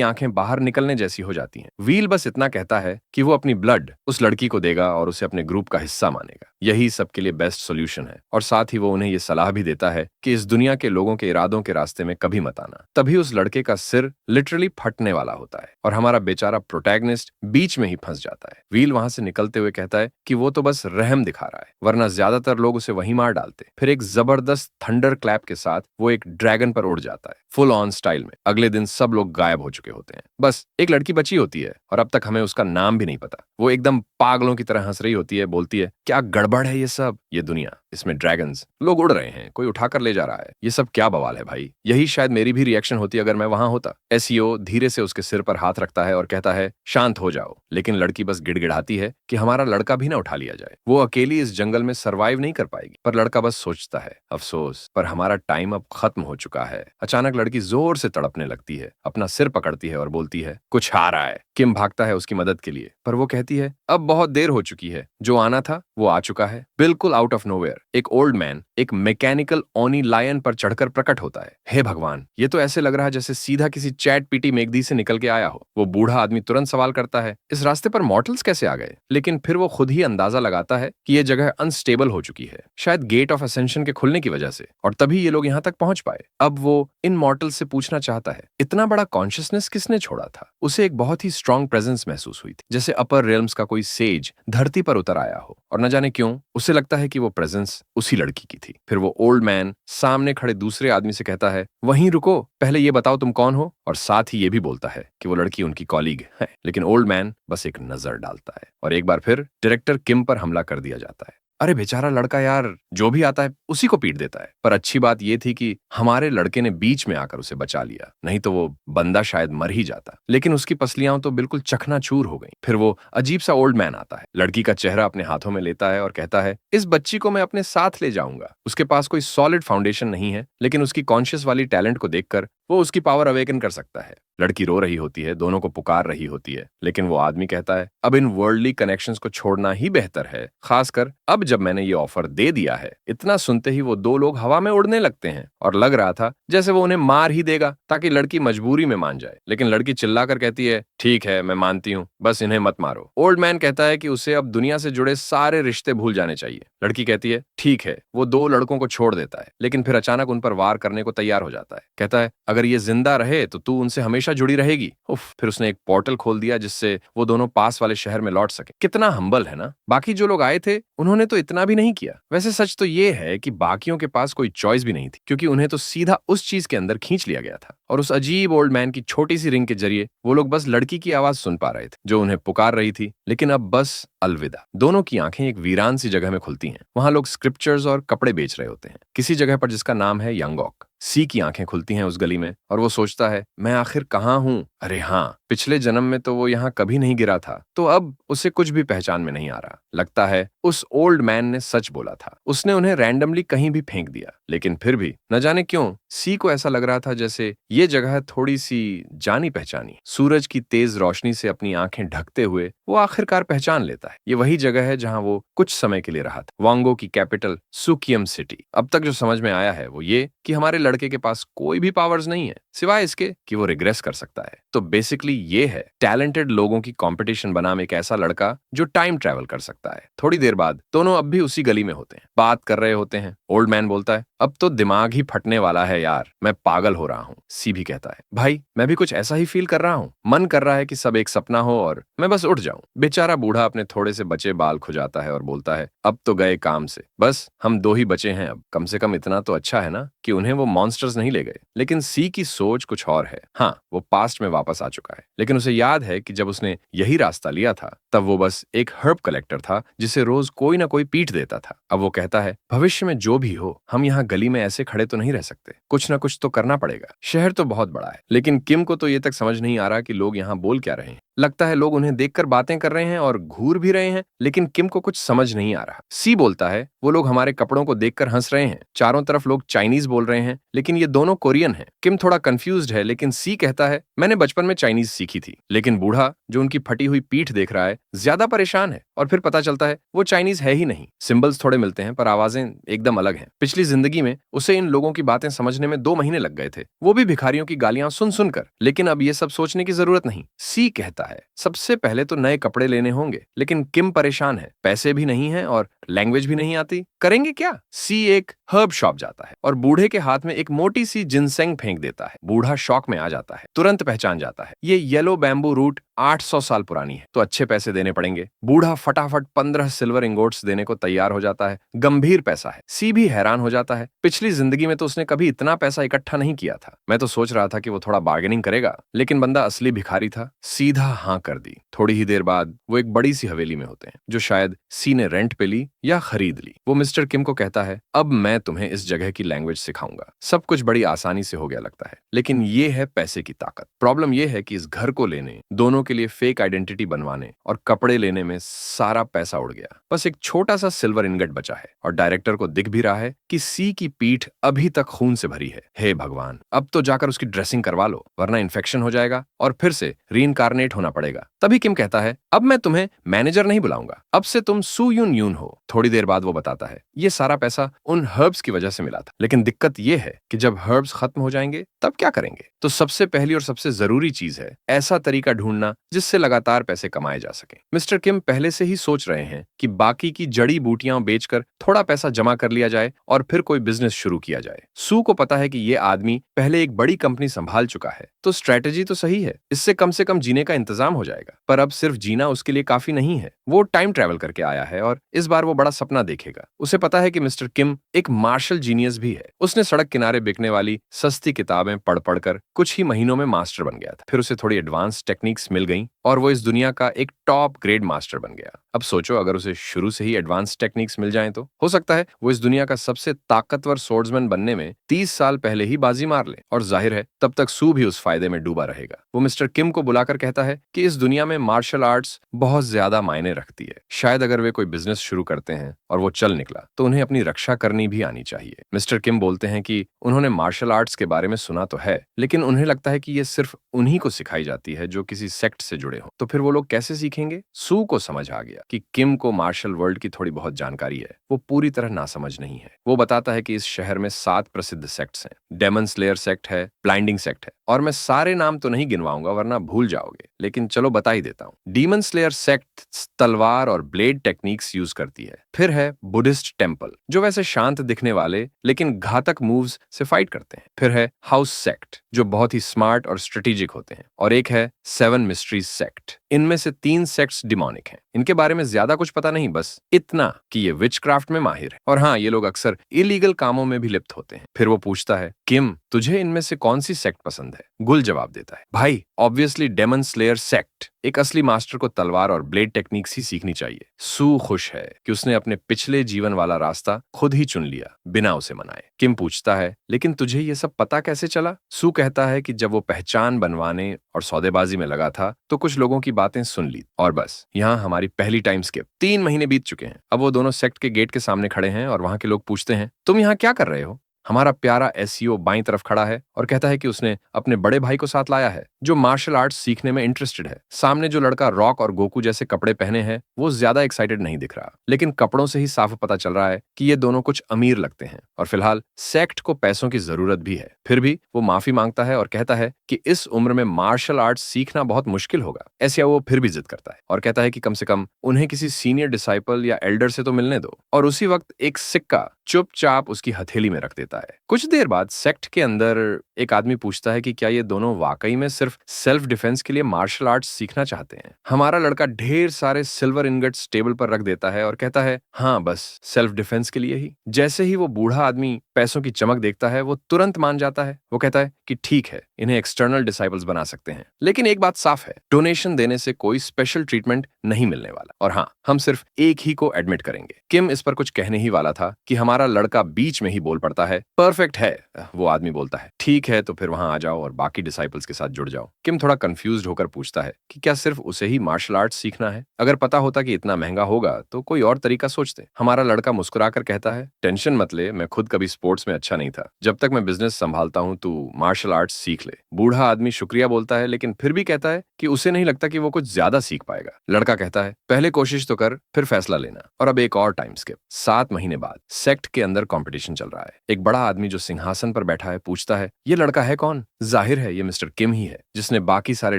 आंखें बाहर निकलने जैसी हो जाती हैं। व्हील बस इतना कहता है कि वो अपनी ब्लड उस लड़की को देगा और उसे अपने ग्रुप का हिस्सा मानेगा। यही सबके लिए बेस्ट सोल्यूशन है, और साथ ही वो उन्हें ये सलाह भी देता है कि इस दुनिया के लोगों के इरादों के रास्ते में कभी मत आना। तभी उस लड़के का सिर लिटरली फटने वाला होता है और हमारा बेचारा प्रोटैगनिस्ट बीच में ही फंस जाता है। व्हील वहां से निकलते हुए कहता है कि वो तो बस रहम दिखा रहा है, वरना ज्यादातर लोग उसे वहीं मार डालते। फिर एक जबरदस्त थंडर क्लैप के साथ वो एक ड्रैगन पर उड़ जाता है, फुल ऑन स्टाइल में। अगले दिन सब लोग गायब हो चुके होते हैं, बस एक लड़की बची होती है और अब तक हमें उसका नाम भी नहीं पता। वो एकदम पागलों की तरह हंस रही होती है, बोलती है, क्या गड़बड़ है ये सब, ये दुनिया, इसमें ड्रैगन्स, लोग उड़ रहे हैं, कोई उठाकर ले जा रहा है, ये सब क्या बवाल है भाई। यही शायद मेरी भी रिएक्शन होती अगर मैं वहां होता। एसईओ धीरे से उसके सिर पर हाथ रखता है और कहता है, शांत हो जाओ। लेकिन लड़की बस गिड़गिड़ाती है कि हमारा लड़का भी ना उठा लिया जाए, वो अकेली इस जंगल में सरवाइव नहीं कर पाएगी। पर लड़का बस सोचता है, अफसोस, पर हमारा टाइम अब खत्म हो चुका है। अचानक लड़की जोर से तड़पने लगती है, अपना सिर पकड़ती है और बोलती है, कुछ आ रहा है। किम भागता है उसकी मदद के लिए, पर वो कहती है, अब बहुत देर हो चुकी है, जो आना था वो आ चुका है। बिल्कुल आउट ऑफ नोवेयर एक ओल्ड मैन एक मैकेनिकल ओनी लायन पर चढ़कर प्रकट होता है। हे भगवान, ये तो ऐसे लग रहा है जैसे सीधा किसी चैट पीटी मेगदी से निकल के आया हो। वो बूढ़ा आदमी तुरंत सवाल करता है, इस रास्ते पर मॉर्टल्स कैसे आ गए? लेकिन फिर वो खुद ही अंदाजा लगाता है कि ये जगह अनस्टेबल हो चुकी है, शायद गेट ऑफ असेंशन के खुलने की वजह से, और तभी ये लोग यहाँ तक पहुंच पाए। अब वो इन मॉर्टल्स से पूछना चाहता है, इतना बड़ा कॉन्शियसनेस किसने छोड़ा था? उसे एक बहुत ही स्ट्रांग प्रेजेंस महसूस हुई थी, जैसे अपर रियल्म्स का कोई सेज धरती पर उतर आया हो, और न जाने क्यों उसे लगता है कि वो प्रेजेंस उसी लड़की की थी। फिर वो ओल्ड मैन सामने खड़े दूसरे आदमी से कहता है, वहीं रुको, पहले ये बताओ तुम कौन हो, और साथ ही ये भी बोलता है कि वो लड़की उनकी कॉलीग है। लेकिन ओल्ड मैन बस एक नजर डालता है और एक बार फिर डायरेक्टर किम पर हमला कर दिया जाता है। अरे बेचारा लड़का यार, जो भी आता है उसी को पीट देता है। पर अच्छी बात यह थी कि हमारे लड़के ने बीच में आकर उसे बचा लिया, नहीं तो वो बंदा शायद मर ही जाता। लेकिन उसकी पसलियां तो बिल्कुल चकनाचूर हो गईं। फिर वो अजीब सा ओल्ड मैन आता है, लड़की का चेहरा अपने हाथों में लेता है और कहता है, इस बच्ची को मैं अपने साथ ले जाऊंगा। उसके पास कोई सॉलिड फाउंडेशन नहीं है, लेकिन उसकी कॉन्शियस वाली टैलेंट को देखकर वो उसकी पावर अवेकन कर सकता है। लड़की रो रही होती है, दोनों को पुकार रही होती है, लेकिन वो आदमी कहता है, अब इन वर्ल्डली कनेक्शंस को छोड़ना ही बेहतर है, खासकर अब जब मैंने ये ऑफर दे दिया है। इतना सुनते ही वो दो लोग हवा में उड़ने लगते हैं और लग रहा था जैसे वो उन्हें मार ही देगा ताकि लड़की मजबूरी में मान जाए। लेकिन लड़की चिल्लाकर कहती है, ठीक है, मैं मानती हूँ, बस इन्हें मत मारो। ओल्ड मैन कहता है कि उसे अब दुनिया से जुड़े सारे रिश्ते भूल जाने चाहिए। लड़की कहती है, ठीक है। वो दो लड़कों को छोड़ देता है, लेकिन फिर अचानक उन पर वार करने को तैयार हो जाता है। कहता है, अगर ये जिंदा रहे तो तू उनसे हमेशा जुड़ी रहेगी। उफ, फिर उसने एक पोर्टल खोल दिया जिससे वो दोनों पास वाले शहर में लौट सके। कितना हम्बल है ना। बाकी जो लोग आए थे उन्होंने तो इतना भी नहीं किया। वैसे सच तो ये है कि बाकियों के पास कोई चॉइस भी नहीं थी, क्योंकि उन्हें तो सीधा उस चीज के अंदर खींच लिया गया था, और उस अजीब ओल्ड मैन की छोटी सी रिंग के जरिए वो लोग बस लड़की की आवाज सुन पा रहे थे जो उन्हें पुकार रही थी। लेकिन अब बस अलविदा। दोनों की आंखें एक वीरान सी जगह में खुलती हैं। वहां लोग स्क्रिप्चर्स और कपड़े बेच रहे होते हैं, किसी जगह पर जिसका नाम है यंगॉक। सी की आंखें खुलती हैं उस गली में और वो सोचता है, मैं आखिर कहाँ हूँ? अरे हाँ, पिछले जन्म में तो वो यहाँ कभी नहीं गिरा था, तो अब उसे कुछ भी पहचान में नहीं आ रहा। लगता है उस ओल्ड मैन ने सच बोला था, उसने उन्हें रैंडमली कहीं भी फेंक दिया। लेकिन फिर भी न जाने क्यों सी को ऐसा लग रहा था जैसे ये जगह थोड़ी सी जानी पहचानी। सूरज की तेज रोशनी से अपनी आंखें ढकते हुए वो आखिरकार पहचान लेता है, ये वही जगह है जहाँ वो कुछ समय के लिए रहा था, वांगो की कैपिटल सुकियम सिटी। अब तक जो समझ में आया है वो ये कि हमारे लड़के के पास कोई भी पावर्स नहीं है सिवाय इसके कि वो रिग्रेस कर सकता है। तो बेसिकली ये है टैलेंटेड लोगों की कंपटीशन बनाम एक ऐसा लड़का जो टाइम ट्रैवल कर सकता है। थोड़ी देर बाद दोनों अब भी उसी गली में होते हैं, बात कर रहे होते हैं। ओल्ड मैन बोलता है, अब तो दिमाग ही फटने वाला है यार, मैं पागल हो रहा हूँ। सी भी कहता है, भाई मैं भी कुछ ऐसा ही फील कर रहा हूँ। मन कर रहा है कि सब एक सपना हो और मैं बस उठ जाऊं। बेचारा बूढ़ा अपने थोड़े से बचे बाल खुजाता है और बोलता है, अब तो गए काम से, बस हम दो ही बचे हैं अब। कम से कम इतना तो अच्छा है ना कि उन्हें वो मॉन्स्टर्स नहीं ले गए। लेकिन सी की सोच कुछ और है। हाँ, वो पास्ट में वापस आ चुका है, लेकिन उसे याद है कि जब उसने यही रास्ता लिया था तब वो बस एक हर्ब कलेक्टर था जिसे रोज कोई ना कोई पीट देता था। अब वो कहता है, भविष्य में जो भी हो, हम यहाँ गली में ऐसे खड़े तो नहीं रह सकते, कुछ ना कुछ तो करना पड़ेगा। शहर तो बहुत बड़ा है, लेकिन किम को तो ये तक समझ नहीं आ रहा कि लोग यहाँ बोल क्या रहे हैं। लगता है लोग उन्हें देखकर बातें कर रहे हैं और घूर भी रहे हैं, लेकिन किम को कुछ समझ नहीं आ रहा। सी बोलता है, वो लोग हमारे कपड़ों को देखकर हंस रहे हैं, चारों तरफ लोग चाइनीज बोल रहे हैं, लेकिन ये दोनों कोरियन हैं। किम थोड़ा कंफ्यूज्ड है, लेकिन सी कहता है, मैंने बचपन में चाइनीज सीखी थी। लेकिन बूढ़ा, जो उनकी फटी हुई पीठ देख रहा है, ज्यादा परेशान है और फिर पता चलता है वो चाइनीज है ही नहीं। सिंबल्स थोड़े मिलते हैं पर आवाजें एकदम अलग हैं। पिछली जिंदगी में उसे इन लोगों की बातें समझने में 2 महीने लग गए थे, वो भी भिखारियों की गालियां सुन सुनकर। लेकिन अब ये सब सोचने की जरूरत नहीं। सी कहता है, सबसे पहले तो नए कपड़े लेने होंगे, लेकिन किम परेशान है, पैसे भी नहीं है और लैंग्वेज भी नहीं आती, करेंगे क्या? सी एक हर्ब शॉप जाता है और बूढ़े के हाथ में एक मोटी सी जिनसेंग फेंक देता है। बूढ़ा शॉक में आ जाता है, तुरंत पहचान जाता है, ये येलो बैम्बू रूट 800 साल पुरानी है, तो अच्छे पैसे देने पड़ेंगे। बूढ़ा फटाफट 15 सिल्वर इंगोट्स देने को तैयार हो जाता है। गंभीर पैसा है। सी भी हैरान हो जाता है, पिछली जिंदगी में तो उसने कभी इतना पैसा इकट्ठा नहीं किया था। मैं तो सोच रहा था कि वो थोड़ा बार्गेनिंग करेगा, लेकिन बंदा असली भिखारी था, सीधा हाँ कर दी। थोड़ी ही देर बाद वो एक बड़ी सी हवेली में होते हैं, जो शायद सी ने रेंट पे ली या खरीद ली। वो मिस्टर किम को कहता है, अब मैं तुम्हें इस जगह की लैंग्वेज सिखाऊंगा। सब कुछ बड़ी आसानी से हो गया लगता है, लेकिन ये है पैसे की ताकत। प्रॉब्लम ये है कि इस घर को लेने, दोनों के लिए फेक आइडेंटिटी बनवाने और कपड़े लेने में सारा पैसा उड़ गया। बस एक छोटा सा सिल्वर इनगट बचा है और डायरेक्टर को दिख भी रहा है कि सी की पीठ अभी तक खून से भरी है। हे भगवान, अब तो जाकर उसकी ड्रेसिंग करवा लो, वरना इन्फेक्शन हो जाएगा और फिर से रीइंकारनेट होना पड़ेगा। तभी किम कहता है, अब मैं तुम्हें मैनेजर नहीं बुलाऊंगा, अब से तुम सू यून यून हो। थोड़ी देर बाद वो बताता है, ये सारा पैसा उन हर्ब्स की वजह से मिला था, लेकिन दिक्कत ये है कि जब हर्ब्स खत्म हो जाएंगे तब क्या करेंगे? तो सबसे पहली और सबसे जरूरी चीज है ऐसा तरीका ढूंढना जिससे लगातार पैसे कमाए जा सके। मिस्टर किम पहले से ही सोच रहे हैं कि बाकी की जड़ी बूटियां बेचकर थोड़ा पैसा जमा कर लिया जाए और फिर कोई बिजनेस शुरू किया जाए। सू को पता है कि ये आदमी पहले एक बड़ी कंपनी संभाल चुका है, तो स्ट्रेटेजी तो सही है, इससे कम से कम जीने का इंतजाम हो जाएगा। पर अब सिर्फ जीना उसके लिए काफी नहीं है। वो टाइम ट्रैवल करके आया है और इस बार वो बड़ा सपना देखेगा। उसे पता है कि मिस्टर किम एक मार्शल जीनियस भी है। उसने सड़क किनारे बिकने वाली सस्ती किताबें पढ़ पढ़कर कुछ ही महीनों में मास्टर बन गया था। फिर उसे थोड़ी एडवांस टेक्निक्स मिल गईं और वो इस दुनिया का एक टॉप ग्रेड मास्टर बन गया। अब सोचो, अगर उसे शुरू से ही एडवांस टेक्निक्स मिल जाएं तो हो सकता है वो इस दुनिया का सबसे ताकतवर सोर्ड्समैन बनने में 30 साल पहले ही बाजी मार ले, और जाहिर है तब तक सू भी उस फायदे में डूबा रहेगा। वो मिस्टर किम को बुलाकर कहता है कि इस दुनिया में मार्शल आर्ट्स बहुत ज्यादा मायने रखती है। शायद अगर वे कोई बिजनेस शुरू करते हैं और वो चल निकला तो उन्हें अपनी रक्षा करनी भी आनी चाहिए। मिस्टर किम बोलते हैं कि उन्होंने मार्शल आर्ट्स के बारे में सुना तो है, लेकिन उन्हें लगता है कि ये सिर्फ उन्हीं को सिखाई जाती है जो किसी सेक्ट से जुड़े हो। तो फिर वो लोग कैसे सीखेंगे? सू को समझ आ गया कि किम को मार्शल वर्ल्ड की थोड़ी बहुत जानकारी है, वो पूरी तरह नासमझ नहीं है। वो बताता है कि इस शहर में 7 प्रसिद्ध सेक्ट्स हैं। डेमन स्लेयर सेक्ट है, ब्लाइंडिंग सेक्ट है, और मैं सारे नाम तो नहीं गिनवाऊंगा वरना भूल जाओगे, लेकिन चलो बता ही देता हूँ। डीमन स्लेयर सेक्ट तलवार और ब्लेड टेक्निक्स यूज करती है। फिर है बुद्धिस्ट टेम्पल, जो वैसे शांत दिखने वाले लेकिन घातक मूव्स से फाइट करते हैं। फिर है हाउस सेक्ट, जो बहुत ही स्मार्ट और स्ट्रेटेजिक होते हैं। और एक है 7 मिस्ट्रीज सेक्ट। इनमें से 3 सेक्ट्स डिमोनिक हैं। इनके बारे में ज्यादा कुछ पता नहीं, बस इतना कि ये विचक्राफ्ट में माहिर है, और हाँ, ये लोग अक्सर इलीगल कामों में भी लिप्त होते हैं। फिर वो पूछता है, किम तुझे इनमें से कौन सी सेक्ट पसंद है? गुल जवाब देता है, भाई ऑब्वियसली डेमन स्लेयर सेक्ट। एक असली मास्टर को तलवार और ब्लेड टेक्निक्स ही सीखनी चाहिए। सू खुश है कि उसने अपने पिछले जीवन वाला रास्ता खुद ही चुन लिया, बिना उसे मनाए। किम पूछता है, लेकिन तुझे ये सब पता कैसे चला? सू कहता है कि जब वो पहचान बनवाने और सौदेबाजी में लगा था तो कुछ लोगों की बातें सुन ली, और बस यहाँ हमारी पहली टाइम स्किप। 3 महीने बीत चुके हैं। अब वो दोनों सेक्ट के गेट के सामने खड़े हैं और वहां के लोग पूछते हैं, तुम यहाँ क्या कर रहे हो? हमारा प्यारा एसईओ बाईं तरफ खड़ा है और कहता है कि उसने अपने बड़े भाई को साथ लाया है। जो मार्शल आर्ट्स सीखने में इंटरेस्टेड है। सामने जो लड़का रॉक और गोकू जैसे कपड़े पहने हैं वो ज्यादा एक्साइटेड नहीं दिख रहा, लेकिन कपड़ों से ही साफ पता चल रहा है कि ये दोनों कुछ अमीर लगते हैं और फिलहाल सेक्ट को पैसों की जरूरत भी है। फिर भी वो माफी मांगता है और कहता है कि इस उम्र में मार्शल आर्ट्स सीखना बहुत मुश्किल होगा। ऐसे वो फिर भी जिद करता है और कहता है कि कम से कम उन्हें किसी सीनियर डिसाइपल या एल्डर से तो मिलने दो, और उसी वक्त एक सिक्का चुपचाप उसकी हथेली में रख देता है। कुछ देर बाद सेक्ट के अंदर एक आदमी पूछता है कि क्या ये दोनों वाकई में सिर्फ सेल्फ डिफेंस के लिए मार्शल आर्ट्स सीखना चाहते हैं। हमारा लड़का ढेर सारे सिल्वर इनगट्स टेबल पर रख देता है और कहता है हाँ, बस सेल्फ डिफेंस के लिए ही। जैसे ही वो बूढ़ा आदमी पैसों की चमक देखता है वो तुरंत मान जाता है। वो कहता है कि ठीक है, इन्हें एक्सटर्नल डिसाइपल्स बना सकते हैं, लेकिन एक बात साफ है, डोनेशन देने से कोई स्पेशल ट्रीटमेंट नहीं मिलने वाला। और हाँ, हम सिर्फ एक ही को एडमिट करेंगे। किम इस पर कुछ कहने ही वाला था कि हमारा लड़का बीच में ही बोल पड़ता है, परफेक्ट है। वो आदमी बोलता है ठीक है, तो फिर वहां आ जाओ और बाकी डिसाइपल्स के साथ जुड़ जाओ। किम थोड़ा कंफ्यूज्ड होकर पूछता है कि क्या सिर्फ उसे ही मार्शल आर्ट्स सीखना है? अगर पता होता कि इतना महंगा होगा तो कोई और तरीका सोचते। हमारा लड़का मुस्कुराकर कहता है टेंशन मत ले, मैं खुद कभी स्पोर्ट्स में अच्छा नहीं था, जब तक मैं बिजनेस संभालता हूं तू मार्शल आर्ट्स सीख ले। बूढ़ा आदमी शुक्रिया बोलता है, लेकिन फिर भी कहता है कि उसे नहीं लगता कि वो कुछ ज्यादा सीख पाएगा। लड़का कहता है पहले कोशिश तो कर, फिर फैसला लेना। और अब एक और टाइम स्किप। 7 महीने बाद सेक्ट के अंदर कंपटीशन चल रहा है। एक बड़ा आदमी जो सिंहासन पर बैठा है पूछता है ये लड़का है कौन? जाहिर है ये मिस्टर किम ही है, जिसने बाकी सारे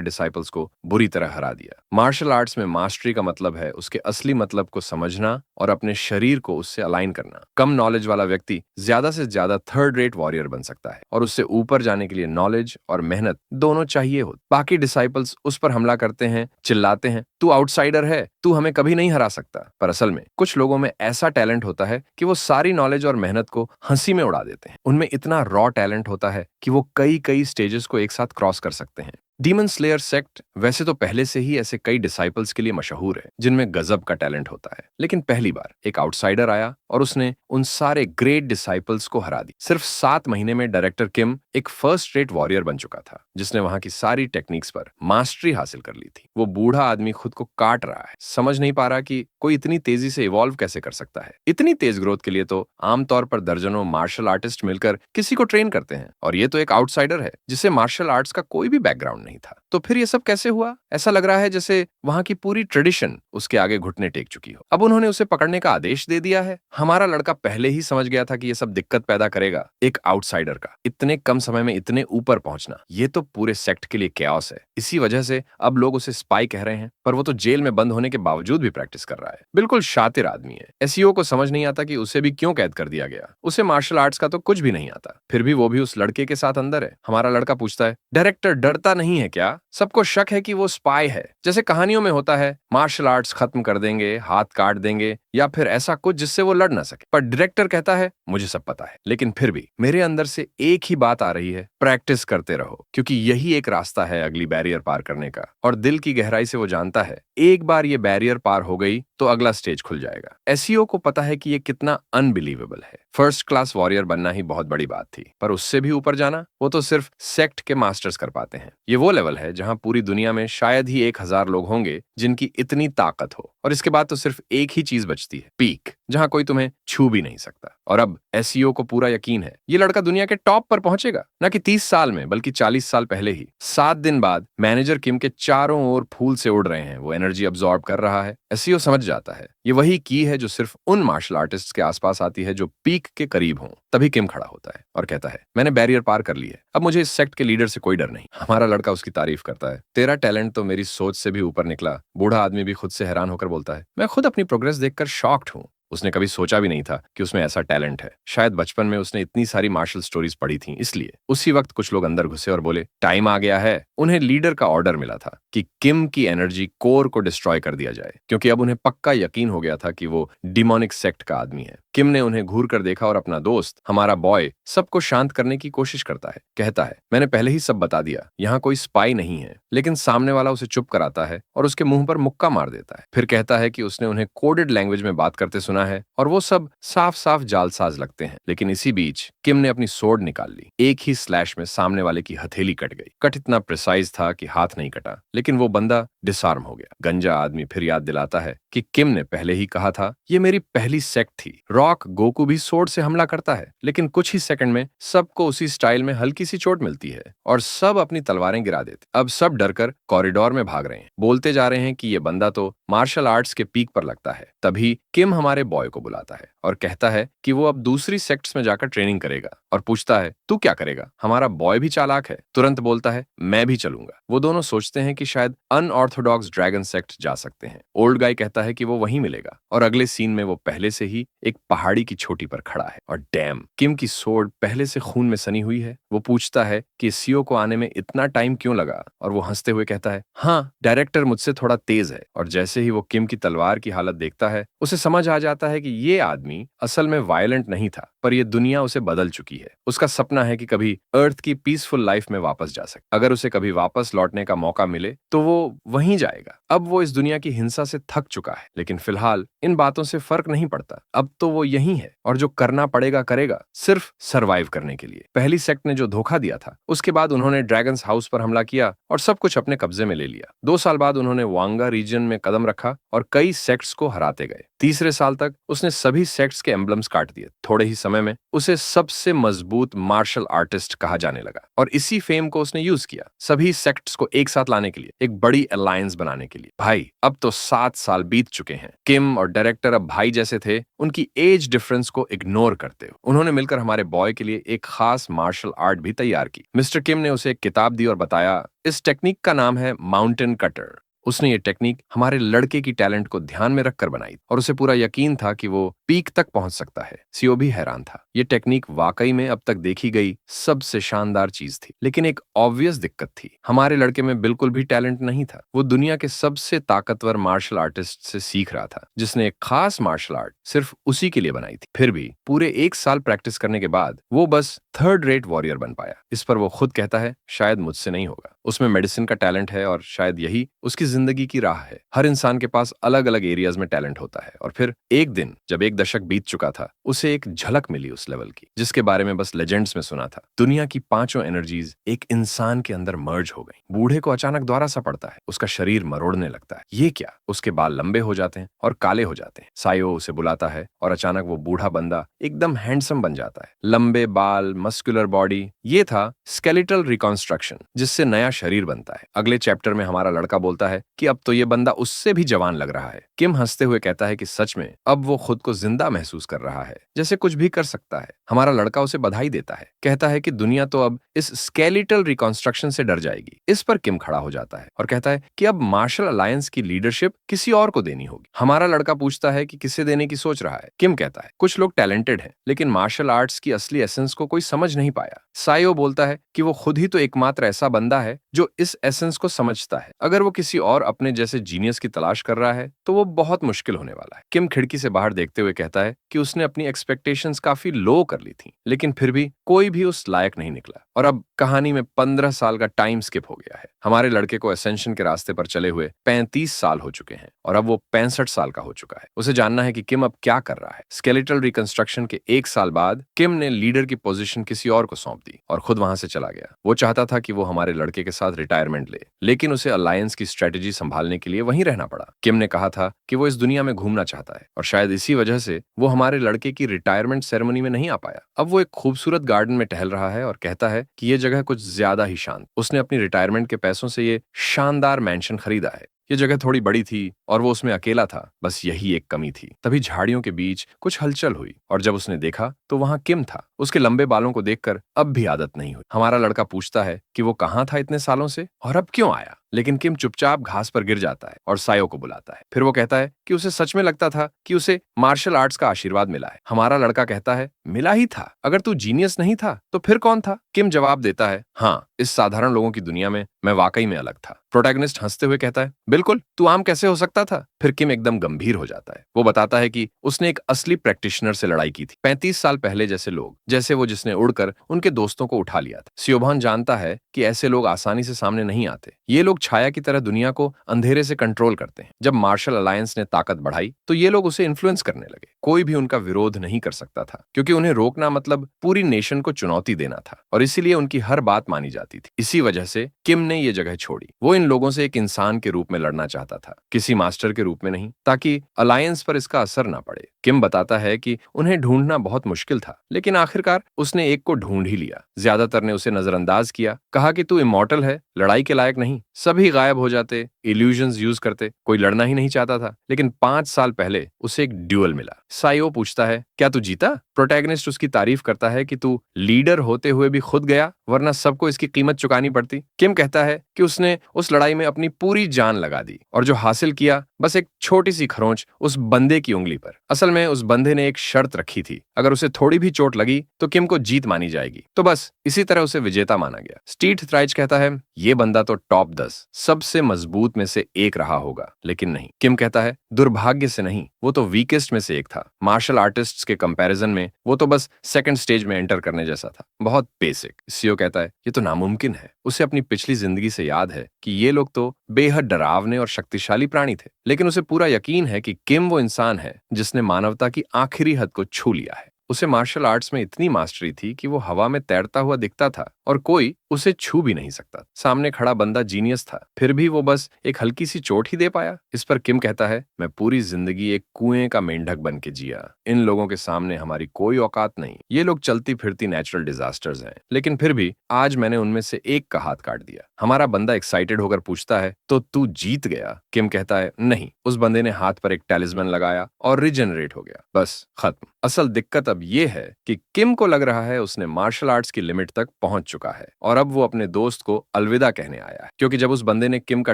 डिसाइपल्स को बुरी तरह हरा दिया। मार्शल आर्ट्स में मास्टरी का मतलब है उसके असली मतलब को समझना और अपने शरीर को उससे अलाइन करना। कम नॉलेज वाला व्यक्ति ज्यादा से ज्यादा थर्ड रेट वॉरियर बन सकता है, और उससे ऊपर जाने के लिए नॉलेज और मेहनत दोनों चाहिए हो। बाकी डिसाइपल्स उस पर हमला करते हैं, चिल्लाते हैं तू आउटसाइडर है, तू हमें कभी नहीं हरा सकता। पर असल में कुछ लोगों में ऐसा टैलेंट होता है कि वो सारी नॉलेज और मेहनत को हंसी में उड़ा देते हैं। उनमें इतना रॉ टैलेंट होता है कि वो कई कई स्टेजेस को एक साथ क्रॉस कर सकते हैं। डीमन स्लेयर सेक्ट वैसे तो पहले से ही ऐसे कई डिसाइपल्स के लिए मशहूर है जिनमें गजब का टैलेंट होता है, लेकिन पहली बार एक आउटसाइडर आया और उसने उन सारे ग्रेट डिसाइपल्स को हरा दी। सिर्फ 7 महीने में डायरेक्टर किम एक फर्स्ट रेट वॉरियर बन चुका था, जिसने वहां की सारी टेक्निक्स पर मास्टरी हासिल कर ली थी। वो बूढ़ा आदमी खुद को काट रहा है, समझ नहीं पा रहा कि कोई इतनी तेजी से इवॉल्व कैसे कर सकता है। इतनी तेज ग्रोथ के लिए तो आमतौर पर दर्जनों मार्शल आर्टिस्ट मिलकर किसी को ट्रेन करते हैं, और ये तो एक आउटसाइडर है जिसे मार्शल आर्ट्स का कोई भी बैकग्राउंड नहीं था। तो फिर ये सब कैसे हुआ? ऐसा लग रहा है जैसे वहां की पूरी ट्रेडिशन उसके आगे घुटने टेक चुकी हो। अब उन्होंने उसे पकड़ने का आदेश दे दिया है। हमारा लड़का पहले ही समझ गया था कि ये सब दिक्कत पैदा करेगा। एक आउटसाइडर का इतने कम समय में इतने ऊपर पहुंचना, ये तो पूरे सेक्ट के लिए कैओस है। इसी वजह से अब लोग उसे स्पाई कह रहे हैं, पर वो तो जेल में बंद होने के बावजूद भी प्रैक्टिस कर रहा है। बिल्कुल शातिर आदमी है। एसईओ को समझ नहीं आता कि उसे भी क्यों कैद कर दिया गया। उसे मार्शल आर्ट्स का तो कुछ भी नहीं आता, फिर भी वो भी उस लड़के के साथ अंदर है। हमारा लड़का पूछता है डायरेक्टर डरता नहीं है क्या? सबको शक है कि वो स्पाई है, जैसे कहानियों में होता है मार्शल आर्ट्स खत्म कर देंगे, हाथ काट देंगे या फिर ऐसा कुछ जिससे वो लड़ ना सके। पर डायरेक्टर कहता है मुझे सब पता है, लेकिन फिर भी मेरे अंदर से एक ही बात आ रही है, प्रैक्टिस करते रहो, क्योंकि यही एक रास्ता है अगली बैरियर पार करने का। और दिल की गहराई से वो जानता है एक बार ये बैरियर पार हो गई तो अगला स्टेज खुल जाएगा। एसईओ को पता है कि ये कितना अनबिलीवेबल है। फर्स्ट क्लास वॉरियर बनना ही बहुत बड़ी बात थी, पर उससे भी ऊपर जाना वो तो सिर्फ सेक्ट के मास्टर्स कर पाते हैं। ये वो लेवल है जहां पूरी दुनिया में शायद ही 1000 लोग होंगे जिनकी इतनी ताकत हो, और इसके बाद तो सिर्फ एक ही चीज बचती है, पीक, जहां कोई तुम्हें छू भी नहीं सकता। और अब एसईओ को पूरा यकीन है ये लड़का दुनिया के टॉप पर पहुंचेगा, ना कि 30 साल में बल्कि 40 साल पहले ही। 7 दिन बाद मैनेजर किम के चारों ओर फूल से उड़ रहे हैं, वो एनर्जी अब्सॉर्ब कर रहा है। एसईओ समझ जाता है ये वही की है जो सिर्फ उन मार्शल आर्टिस्ट के आसपास आती है जो पीक के करीब हों। तभी किम खड़ा होता है और कहता है मैंने बैरियर पार कर ली है, अब मुझे इस सेक्ट के लीडर से कोई डर नहीं। हमारा लड़का उसकी तारीफ करता है, तेरा टैलेंट तो मेरी सोच से भी ऊपर निकला। बूढ़ा आदमी भी खुद से हैरान होकर बोलता है मैं खुद अपनी प्रोग्रेस देखकर शॉक्ड हूँ। उसने कभी सोचा भी नहीं था कि उसमें ऐसा टैलेंट है। शायद बचपन में उसने इतनी सारी मार्शल स्टोरीज पढ़ी थी, इसलिए। उसी वक्त कुछ लोग अंदर घुसे और बोले टाइम आ गया है। उन्हें लीडर का ऑर्डर मिला था कि किम की एनर्जी कोर को डिस्ट्रॉय कर दिया जाए, क्योंकि अब उन्हें पक्का यकीन हो गया था कि वो डिमोनिक सेक्ट का आदमी है। किम ने उन्हें घूर कर देखा और अपना दोस्त, हमारा बॉय, सबको शांत करने की कोशिश करता है। कहता है मैंने पहले ही सब बता दिया, यहाँ कोई स्पाई नहीं है। लेकिन सामने वाला उसे चुप कराता है और उसके मुंह पर मुक्का मार देता है। फिर कहता है कि उसने उन्हें कोडेड लैंग्वेज में बात करते सुना करना है और वो सब साफ साफ जालसाज लगते हैं। लेकिन इसी बीच किम ने अपनी सोर्ड निकाल ली। एक ही स्लैश में सामने वाले की हथेली कट गई। कट इतना प्रिसाइज था कि हाथ नहीं कटा, लेकिन वो बंदा डिसआर्म हो गया। गंजा आदमी फिर याद दिलाता है कि किम ने पहले ही कहा था ये मेरी पहली सेक्ट थी। रॉक गोकू भी सोर्ड से हमला करता है, लेकिन कुछ ही सेकंड में सबको उसी स्टाइल में हल्की सी चोट मिलती है और सब अपनी तलवारें गिरा देते। अब सब डरकर कॉरिडोर में भाग रहे हैं, बोलते जा रहे हैं कि ये बंदा तो मार्शल आर्ट्स के पीक पर लगता है। तभी किम हमारे बॉय को बुलाता है और कहता है कि वो अब दूसरी सेक्ट्स में जाकर ट्रेनिंग करेगा और पूछता है तू क्या करेगा? हमारा बॉय भी चालाक है, तुरंत बोलता है मैं भी चलूंगा। वो दोनों सोचते हैं कि शायद अनऑर्थोडॉक्स ड्रैगन सेक्ट जा सकते हैं। ओल्ड गाय कहता है कि वो वहीं मिलेगा और अगले सीन में वो पहले से ही एक पहाड़ी की चोटी पर खड़ा है और डैम, किम की सोर्ड पहले से खून में सनी हुई है। वो पूछता है कि सीओ को आने में इतना टाइम क्यों लगा और वो हंसते हुए कहता है हाँ, डायरेक्टर मुझसे थोड़ा तेज है। और जैसे ही वो किम की तलवार की हालत देखता है, उसे समझ आ जाता है कि ये आदमी असल में वायलेंट नहीं था, पर ये दुनिया उसे बदल चुकी है। उसका सपना है कि कभी अर्थ की पीसफुल लाइफ में वापस जा सके। अगर उसे कभी वापस लौटने का मौका मिले तो वो वहीं जाएगा। अब वो इस दुनिया की हिंसा से थक चुका है, लेकिन फिलहाल इन बातों से फर्क नहीं पड़ता। अब तो वो यहीं है और जो करना पड़ेगा करेगा, सिर्फ सरवाइव करने के लिए। पहली सेक्ट ने जो धोखा दिया था, उसके बाद उन्होंने ड्रैगन्स हाउस पर हमला किया और सब कुछ अपने कब्जे में ले लिया। 2 साल बाद उन्होंने वांगा रीजन में कदम रखा और कई सेक्ट्स को हराते गए। तीसरे साल तक उसने सभी सेक्ट्स के एम्बलम्स काट दिए। थोड़े ही समय में उसे सबसे मजबूत मार्शल आर्टिस्ट कहा जाने लगा और इसी फेम को उसने यूज किया सभी सेक्ट्स को एक साथ लाने के लिए, एक बड़ी अलायंस बनाने के लिए। भाई, अब तो 7 साल बीत चुके हैं। किम और डायरेक्टर अब भाई जैसे थे। उनकी एज डिफरेंस को इग्नोर करते हुए उन्होंने मिलकर हमारे बॉय के लिए एक खास मार्शल आर्ट भी तैयार की। मिस्टर किम ने उसे एक किताब दी और बताया इस टेक्निक का नाम है माउंटेन कटर। उसने ये टेक्निक हमारे लड़के की टैलेंट को ध्यान में रखकर बनाई और उसे पूरा यकीन था कि वो पीक तक पहुंच सकता है। सीओ भी हैरान था। ये टेक्निक वाकई में अब तक देखी गई सबसे शानदार चीज थी, लेकिन एक ऑब्वियस दिक्कत थी। हमारे लड़के में बिल्कुल भी टैलेंट नहीं था। वो दुनिया के सबसे ताकतवर मार्शल आर्टिस्ट से सीख रहा था, जिसने एक खास मार्शल आर्ट सिर्फ उसी के लिए बनाई थी। फिर भी पूरे 1 साल प्रैक्टिस करने के बाद वो बस 3rd रेट वॉरियर बन पाया। इस पर वो खुद कहता है शायद मुझसे नहीं होगा। उसमें मेडिसिन का टैलेंट है और शायद यही उसकी जिंदगी की राह है। हर इंसान के पास अलग अलग एरियाज में टैलेंट होता है और फिर एक दिन जब 1 दशक बीत चुका था, उसे एक झलक मिली उस लेवल की जिसके बारे में बस लेजेंड्स में सुना था। दुनिया की 5 एनर्जीज एक इंसान के अंदर मर्ज हो गई। बूढ़े को अचानक द्वारा सा पड़ता है, उसका शरीर मरोड़ने लगता है। ये क्या? उसके बाल लंबे हो जाते हैं और काले हो जाते हैं। सायो उसे बुलाता है और अचानक वो बूढ़ा बंदा एकदम हैंडसम बन जाता है। लंबे बाल, मस्कुलर बॉडी, ये था स्केलेटल रिकॉन्स्ट्रक्शन, जिससे नया शरीर बनता है। अगले चैप्टर में हमारा लड़का बोलता है कि अब तो ये बंदा उससे भी जवान लग रहा है। किम हंसते हुए कहता है कि सच में अब वो खुद को जिंदा महसूस कर रहा है, जैसे कुछ भी कर सकता है। हमारा लड़का उसे बधाई देता है, कहता है कि दुनिया तो अब इस स्केलेटल रिकॉन्स्ट्रक्शन से डर जाएगी। इस पर किम खड़ा हो जाता है और कहता है कि अब मार्शल अलायंस की लीडरशिप किसी और को देनी होगी। हमारा लड़का पूछता है कि किसे देने की सोच रहा है। किम कहता है कुछ लोग टैलेंटेड हैं, लेकिन मार्शल आर्ट्स की असली एसेंस को कोई समझ नहीं पाया। सायो बोलता है कि वो खुद ही तो एकमात्र ऐसा बंदा है जो इस एसेंस को समझता है। अगर वो किसी और अपने जैसे जीनियस की तलाश कर रहा है तो वो बहुत मुश्किल होने वाला है। किम खिड़की से बाहर देखते हुए कहता है कि उसने अपनी एक्सपेक्टेशंस काफी लो कर ली थी, लेकिन फिर भी कोई भी उस लायक नहीं निकला और अब कहानी में 15 साल का टाइम स्किप हो गया है। हमारे लड़के को एसेंशन के रास्ते पर चले हुए 35 साल हो चुके हैं और अब वो 65 साल का हो चुका है। उसे जानना है कि किम अब क्या कर रहा है। स्केलेटल रिकंस्ट्रक्शन के 1 साल बाद किम ने लीडर की पोजीशन किसी और को सौंप दी और खुद वहां से चला गया। वो चाहता था कि वो हमारे लड़के के साथ रिटायरमेंट ले, लेकिन उसे अलायंस की स्ट्रेटेजी संभालने के लिए वहीं रहना पड़ा। किम ने कहा था कि वो इस दुनिया में घूमना चाहता है और शायद इसी वजह से वो हमारे लड़के की रिटायरमेंट सेरेमनी में नहीं आ पाया। अब वो एक खूबसूरत गार्डन में टहल रहा है और कहता है कि ये जगह कुछ ज्यादा ही शांत। उसने अपनी रिटायरमेंट के पैसों से ये शानदार मैंशन खरीदा है। ये जगह थोड़ी बड़ी थी और वो उसमें अकेला था, बस यही एक कमी थी। तभी झाड़ियों के बीच कुछ हलचल हुई और जब उसने देखा तो वहां किम था। उसके लंबे बालों को देखकर अब भी आदत नहीं हुई। हमारा लड़का पूछता है कि वो कहाँ था इतने सालों से और अब क्यों आया, लेकिन किम चुपचाप घास पर गिर जाता है और सायो को बुलाता है। फिर वो कहता है कि उसे सच में लगता था कि उसे मार्शल आर्ट्स का आशीर्वाद मिला है। हमारा लड़का कहता है मिला ही था, अगर तू जीनियस नहीं था तो फिर कौन था? किम जवाब देता है हाँ, इस साधारण लोगों की दुनिया में मैं वाकई में अलग था। प्रोटैगनिस्ट हंसते हुए कहता है बिल्कुल, तू आम कैसे हो सकता था? फिर किम एकदम गंभीर हो जाता है। वो बताता है कि उसने एक असली प्रैक्टिशनर से लड़ाई की थी 35 साल पहले, जैसे लोग, जैसे वो जिसने उड़कर उनके दोस्तों को उठा लिया था। सियोभान जानता है कि ऐसे लोग आसानी से सामने नहीं आते। ये लोग छाया की तरह दुनिया को अंधेरे से कंट्रोल करते हैं। जब मार्शल अलायंस ने ताकत बढ़ाई तो ये लोग उसे इन्फ्लुएंस करने लगे। कोई भी उनका विरोध नहीं कर सकता था क्योंकि उन्हें रोकना मतलब पूरी नेशन को चुनौती देना था और इसीलिए उनकी हर बात मानी जाती थी। इसी वजह से किम ने ये जगह छोड़ी। वो इन लोगों से एक इंसान के रूप में लड़ना चाहता था, किसी मास्टर के रूप में नहीं, ताकि अलायंस पर इसका असर ना पड़े। किम बताता है कि उन्हें ढूंढना बहुत मुश्किल था, लेकिन आखिरकार उसने एक को ढूंढ ही लिया। ज्यादातर ने उसे नजरअंदाज किया, कहा कि तू इमॉर्टल है, लड़ाई के लायक नहीं। सभी गायब हो जाते, इल्यूजन्स यूज करते, कोई लड़ना ही नहीं चाहता था। लेकिन 5 साल पहले उसे एक ड्यूअल मिला। साइओ पूछता है, क्या तू जीता? प्रोटैगनिस्ट उसकी तारीफ करता है कि तू लीडर होते हुए भी खुद गया, वरना सबको इसकी कीमत चुकानी पड़ती। किम कहता है कि उसने उस लड़ाई में अपनी पूरी जान लगा दी और जो हासिल किया बस एक छोटी सी खरोंच उस बंदे की उंगली पर। असल में उस बंदे ने एक शर्त रखी थी, अगर उसे थोड़ी भी चोट लगी तो किम को जीत मानी जाएगी। तो बस इसी तरह उसे विजेता माना गया। स्टीव थ्राइच कहता है, ये बंदा तो टॉप 10 सबसे मजबूत में से एक रहा होगा, लेकिन नहीं। किम कहता है, दुर्भाग्य से नहीं, वो तो वीकेस्ट में से एक था। मार्शल आर्टिस्ट्स के कंपैरिजन में वो तो बस सेकंड स्टेज में एंटर करने जैसा था, बहुत बेसिक। सीओ कहता है, ये तो नामुमकिन है। उसे अपनी पिछली जिंदगी से याद है कि ये लोग तो बेहद डरावने और शक्तिशाली प्राणी थे, लेकिन उसे पूरा यकीन है कि किम वो इंसान है जिसने मानवता की आखिरी हद को छू लिया है। उसे मार्शल आर्ट्स में इतनी मास्टरी थी कि वो हवा में तैरता हुआ दिखता था और कोई उसे छू भी नहीं सकता। सामने खड़ा बंदा जीनियस था, फिर भी वो बस एक हल्की सी चोट ही दे पाया। इस पर किम कहता है, मैं पूरी जिंदगी एक कुएं का मेंढक बन के जिया। इन लोगों के सामने हमारी कोई औकात नहीं। ये लोग चलती फिरती नेचुरल डिजास्टर्स हैं, लेकिन फिर भी आज मैंने उनमें से एक का हाथ काट दिया। हमारा बंदा एक्साइटेड होकर पूछता है, तो तू जीत गया? किम कहता है, नहीं। उस बंदे ने हाथ पर एक टैलिस्मैन लगाया और रिजेनरेट हो गया। बस खत्म। असल दिक्कत अब ये है कि किम को लग रहा है उसने मार्शल आर्ट्स की लिमिट तक पहुंच चुका है और अब वो अपने दोस्त को अलविदा कहने आया है। क्योंकि जब उस बंदे ने किम का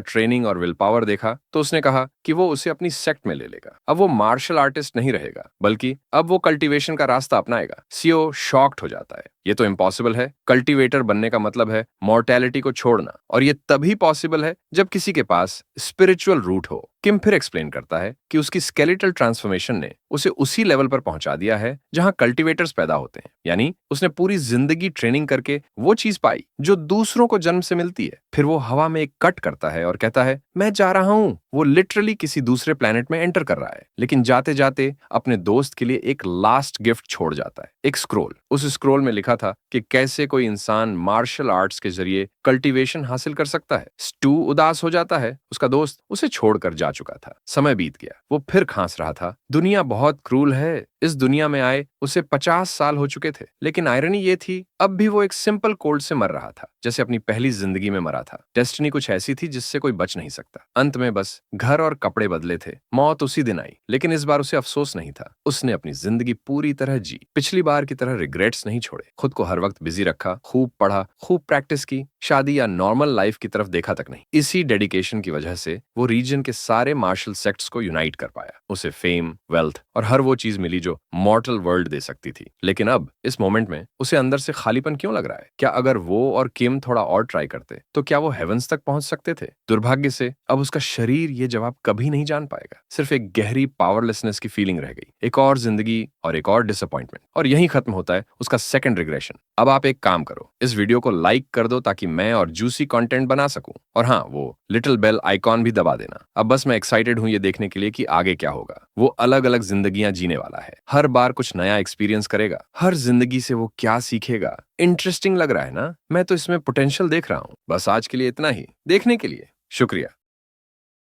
ट्रेनिंग और विल पावर देखा तो उसने कहा कि वो उसे अपनी सेक्ट में ले लेगा। अब वो मार्शल आर्टिस्ट नहीं रहेगा, बल्कि अब वो कल्टीवेशन का रास्ता अपनाएगा। सीओ शॉक्ड हो जाता है, ये तो इम्पॉसिबल है। कल्टीवेटर बनने का मतलब है मॉर्टैलिटी को छोड़ना, और ये तभी पॉसिबल है जब किसी के पास स्पिरिचुअल रूट हो। किम फिर एक्सप्लेन करता है कि उसकी स्केलेटल ट्रांसफॉर्मेशन ने उसे उसी लेवल पर पहुंचा दिया है जहां कल्टीवेटर्स पैदा होते हैं। यानी उसने पूरी जिंदगी ट्रेनिंग करके वो चीज पाई जो दूसरों को जन्म से मिलती है। फिर वो हवा में एक कट करता है और कहता है, मैं जा रहा हूं। वो लिटरली किसी दूसरे प्लेनेट में एंटर कर रहा है, लेकिन जाते जाते अपने दोस्त के लिए एक लास्ट गिफ्ट छोड़ जाता है, एक स्क्रोल। उस स्क्रोल में लिखा था कि कैसे कोई इंसान मार्शल आर्ट्स के जरिए कल्टीवेशन हासिल कर सकता है। स्टू उदास हो जाता है, उसका दोस्त उसे छोड़कर जा चुका था। समय बीत गया, वो फिर खांस रहा था। दुनिया बहुत क्रूल है। इस दुनिया में आए उसे 50 साल हो चुके थे, लेकिन आयरनी ये थी अब भी वो एक सिंपल कोल्ड से मर रहा था, जैसे अपनी पहली जिंदगी में मरा था। डेस्टिनी कुछ ऐसी थी जिससे कोई बच नहीं सकता। अंत में बस घर और कपड़े बदले थे। मौत उसी दिन आई, लेकिन इस बार उसे अफसोस नहीं था। उसने अपनी जिंदगी पूरी तरह जी, पिछली बार की तरह रिग्रेट्स नहीं छोड़े। खुद को हर वक्त बिजी रखा, खूब पढ़ा, खूब प्रैक्टिस की, शादी या नॉर्मल लाइफ की तरफ देखा तक नहीं। इसी डेडिकेशन की वजह से वो रीजन के सारे मार्शल सेक्ट्स को यूनाइट कर पाया। उसे फेम, वेल्थ और हर वो चीज मिली जो मॉर्टल वर्ल्ड दे सकती थी। लेकिन अब इस मोमेंट में उसे अंदर से खालीपन क्यों लग रहा है? क्या अगर वो और किम थोड़ा और ट्राई करते तो क्या वो हेवंस तक पहुंच सकते थे? दुर्भाग्य से अब उसका शरीर ये जवाब कभी नहीं जान पाएगा। सिर्फ एक गहरी पावरलेसनेस की फीलिंग रह गई, एक और जिंदगी और एक और डिसअपॉइंटमेंट, और यहीं खत्म होता है उसका सेकंड रिग्रेशन। अब आप एक काम करो, इस वीडियो को लाइक कर दो ताकि मैं और जूसी कंटेंट बना सकूं, और हाँ, वो लिटिल बेल आइकॉन भी दबा देना। अब बस मैं एक्साइटेड हूं ये देखने के लिए कि आगे क्या होगा। वो अलग अलग जिंदगियां जीने वाला है, हर बार कुछ नया एक्सपीरियंस करेगा। हर जिंदगी से वो क्या सीखेगा? इंटरेस्टिंग लग रहा है ना? मैं तो इसमें पोटेंशियल देख रहा हूं। बस आज के लिए इतना ही। देखने के लिए शुक्रिया।